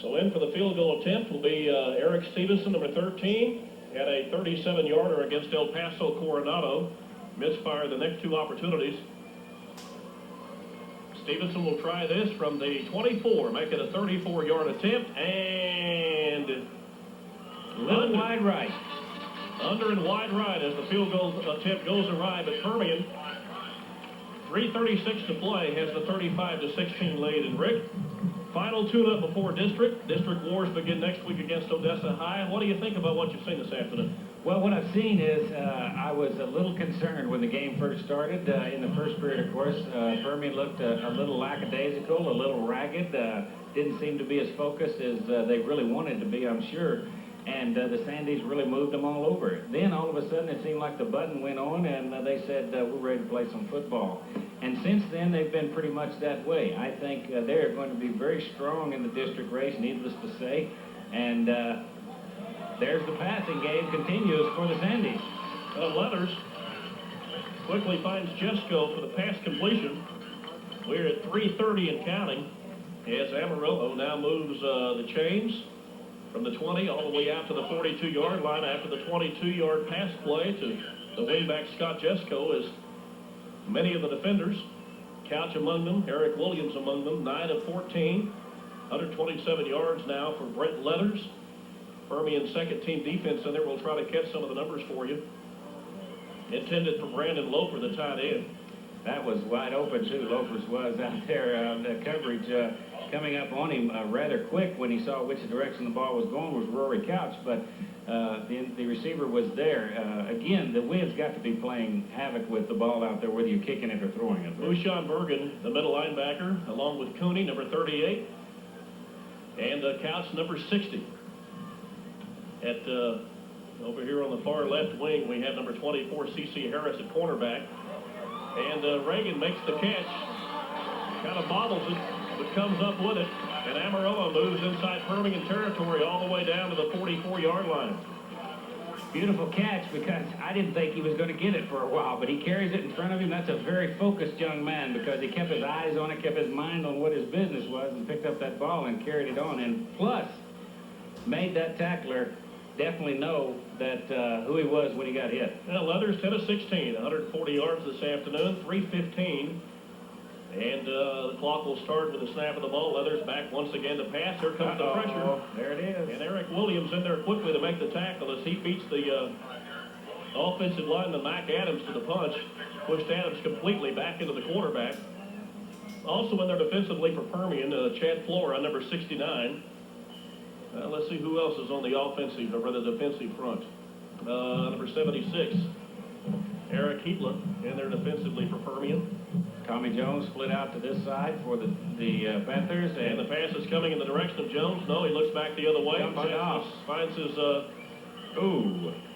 So in for the field goal attempt will be Eric Stevenson, number 13. Had a 37-yarder against El Paso Coronado. Misfired the next 2 opportunities. Stevenson will try this from the 24, make it a 34-yard attempt, and little wide right. Under and wide right as the field goal attempt goes awry, but Permian, 3:36 to play, has the 35-16 lead. And Rick, final tune-up before district. District wars begin next week against Odessa High. What do you think about what you've seen this afternoon? Well, what I've seen is I was a little concerned when the game first started. In the first period, of course, Permian looked a little lackadaisical, a little ragged. Didn't seem to be as focused as they really wanted to be, I'm sure. And the Sandies really moved them all over. Then all of a sudden it seemed like the button went on and they said, we're ready to play some football. And since then they've been pretty much that way. I think they're going to be very strong in the district race, needless to say. And there's the passing game continues for the Sandies. Leathers quickly finds Jesco for the pass completion. We're at 3:30 and counting as Amarillo now moves the chains from the 20 all the way out to the 42-yard line after the 22-yard pass play to the wingback Scott Jesco, as many of the defenders, Couch among them, Eric Williams among them, 9 of 14, 127 yards now for Brent Leathers. Permian second-team defense in there will try to catch some of the numbers for you. Intended for Brandon Loper, the tight end. That was wide open, too. Lopers was out there. The coverage coming up on him rather quick when he saw which direction the ball was going was Rory Couch, but the receiver was there. Again, the wind's got to be playing havoc with the ball out there, whether you're kicking it or throwing it. Shawn Bergen, the middle linebacker, along with Cooney, number 38, and Couch, number 60. At over here on the far left wing, we have number 24, C.C. Harris at cornerback. And Reagan makes the catch, kind of bobbles it, but comes up with it. And Amarillo moves inside Permian territory all the way down to the 44-yard line. Beautiful catch, because I didn't think he was going to get it for a while, but he carries it in front of him. That's a very focused young man, because he kept his eyes on it, kept his mind on what his business was, and picked up that ball and carried it on. And plus, made that tackler definitely know that who he was when he got hit. Well, Leathers 10 of 16, 140 yards this afternoon, 3:15. And the clock will start with the snap of the ball. Leathers back once again to pass. Here comes the pressure. There it is. And Eric Williams in there quickly to make the tackle as he beats the offensive lineman Mac Adams to the punch. Pushed Adams completely back into the quarterback. Also in there defensively for Permian, Chad Flora, number 69. Let's see who else is on the offensive, or rather defensive front. Number 76, Eric Heatler, in there defensively for Permian. Tommy Jones split out to this side for the Panthers. And the pass is coming in the direction of Jones. No, he looks back the other way. Finds his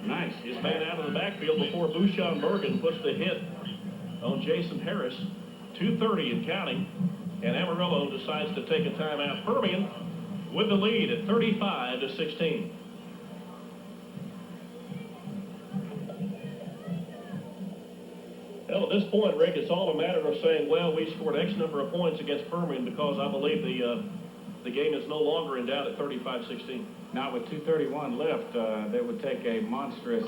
nice. His man out of the backfield before Shawn Bergen puts the hit on Jason Harris. 2:30 and counting. And Amarillo decides to take a timeout. Permian with the lead at 35-16. Well, at this point, Rick, it's all a matter of saying, well, we scored X number of points against Permian because I believe the game is no longer in doubt at 35-16. Now with 2:31 left, they would take a monstrous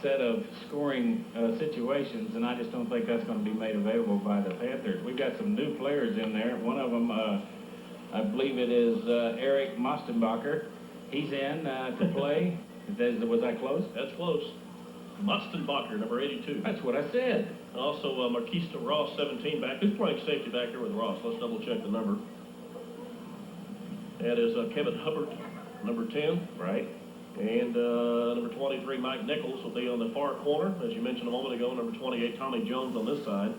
set of scoring situations, and I just don't think that's going to be made available by the Panthers. We've got some new players in there. One of them, I believe it is Eric Mostenbacher. He's in to play. Was I close? That's close. Mostenbacher, number 82. That's what I said. Also, Marquista Ross, 17 back. Who's playing safety back there with Ross? Let's double check the number. That is Kevin Hubbard, number 10. Right. And number 23, Mike Nichols, will be on the far corner. As you mentioned a moment ago, number 28, Tommy Jones on this side.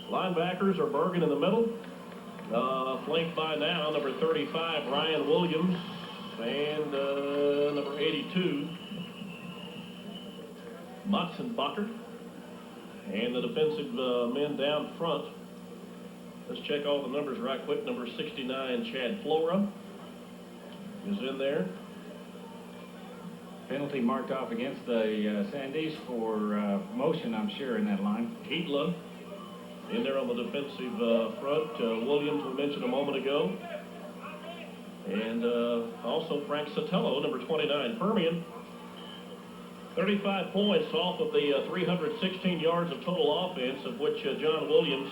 Linebackers are Bergen in the middle. Flanked by now, number 35, Ryan Williams. And number 82, Motzenbacher. And the defensive men down front. Let's check all the numbers right quick. Number 69, Chad Flora is in there. Penalty marked off against the Sandies for motion, I'm sure, in that line. Heatla in there on the defensive front. Williams, we mentioned a moment ago. And also Frank Sotelo, number 29. Permian, 35 points off of the 316 yards of total offense, of which John Williams,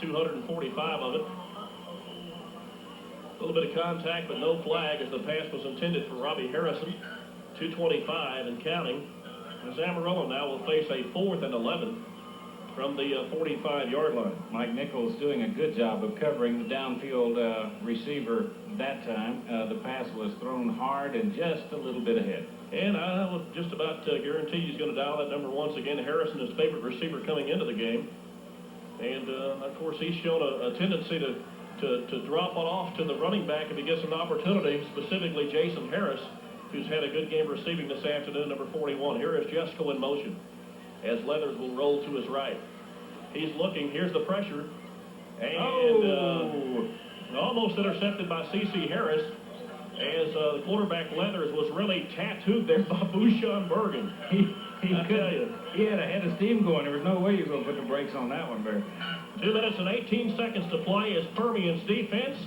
245 of it. A little bit of contact, but no flag as the pass was intended for Robbie Harrison. 225 and counting. As Amarillo now will face a 4th and 11 from the 45-yard line. Mike Nichols doing a good job of covering the downfield receiver that time. The pass was thrown hard and just a little bit ahead. And I would just about guarantee he's going to dial that number once again. Harrison, his favorite receiver coming into the game. And, of course, he's shown a tendency to drop it off to the running back if he gets an opportunity, specifically Jason Harris, who's had a good game receiving this afternoon, number 41. Here is Jesco in motion as Leathers will roll to his right. He's looking. Here's the pressure. And almost intercepted by C.C. Harris as the quarterback Leathers was really tattooed there by Bouchon Bergen. He had a head of steam going. There was no way you were going to put the brakes on that one, Barry. 2 minutes and 18 seconds to play as Permian's defense.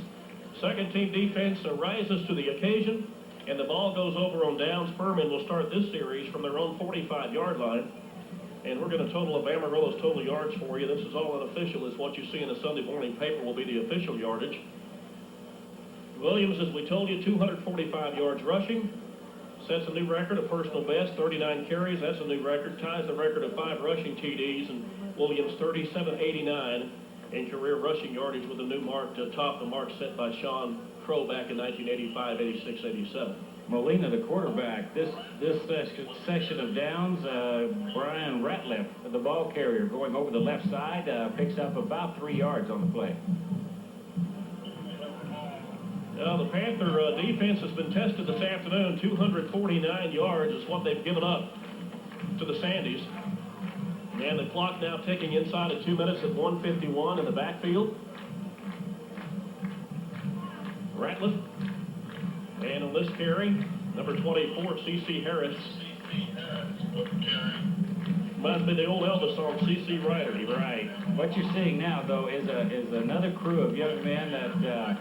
Second team defense rises to the occasion. And the ball goes over on downs. Permian will start this series from their own 45-yard line. And we're going to total up Amarillo's total yards for you. This is all unofficial. It's what you see in the Sunday morning paper will be the official yardage. Williams, as we told you, 245 yards rushing. Sets a new record, a personal best, 39 carries. That's a new record. Ties the record of 5 rushing TDs. And Williams, 37.89 in career rushing yardage with a new mark to top the mark set by Shawn back in 1985, 86, 87. Molina, the quarterback. This section of downs, Brian Ratliff, the ball carrier, going over the left side, picks up about 3 yards on the play. The Panther defense has been tested this afternoon. 249 yards is what they've given up to the Sandies. And the clock now ticking inside of 2 minutes at 1:51 in the backfield. Ratliff. And on this carry, number 24, C.C. Harris. Reminds me of the old Elvis song, C.C. Ryder. Right. What you're seeing now, though, is another crew of young men that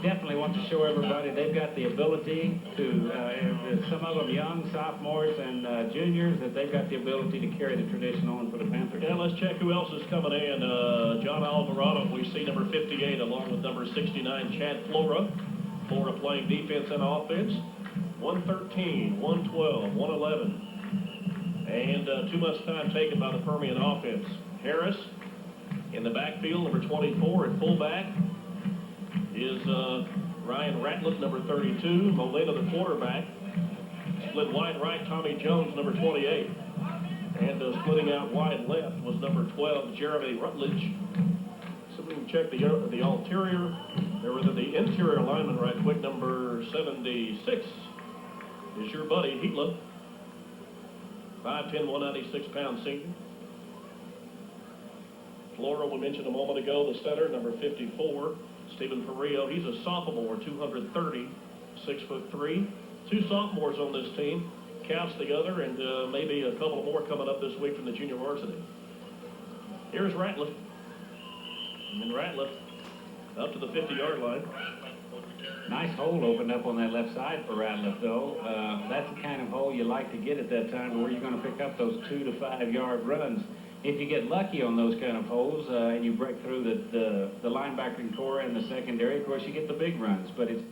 definitely want to show everybody they've got the ability to, some of them young sophomores and juniors, that they've got the ability to carry the tradition on for the Panthers. And let's check who else is coming in. John Alvarado, we see number 58, along with number 69, Chad Flora. Flora playing defense and offense. 113, 112, 111. And too much time taken by the Permian offense. Harris in the backfield, number 24 at fullback is Ryan Ratliff, number 32. Molina, the quarterback. Split wide right, Tommy Jones, number 28. And splitting out wide left was number 12, Jeremy Rutledge. So we can check the ulterior, or the interior lineman right quick. Number 76 is your buddy, Heatla. 5'10", 196-pound senior. Flora, we mentioned a moment ago, the center, number 54, Stephen Perillo. He's a sophomore, 230, 6'3". 2 sophomores on this team. Caps the other, and maybe a couple more coming up this week from the junior varsity. Here's Ratliff. And Ratliff up to the 50-yard line. Nice hole opened up on that left side for Ratliff, though. That's the kind of hole you like to get at that time where you're going to pick up those 2 to 5 yard runs. If you get lucky on those kind of holes and you break through the linebacking core and the secondary, of course, you get the big runs. But it's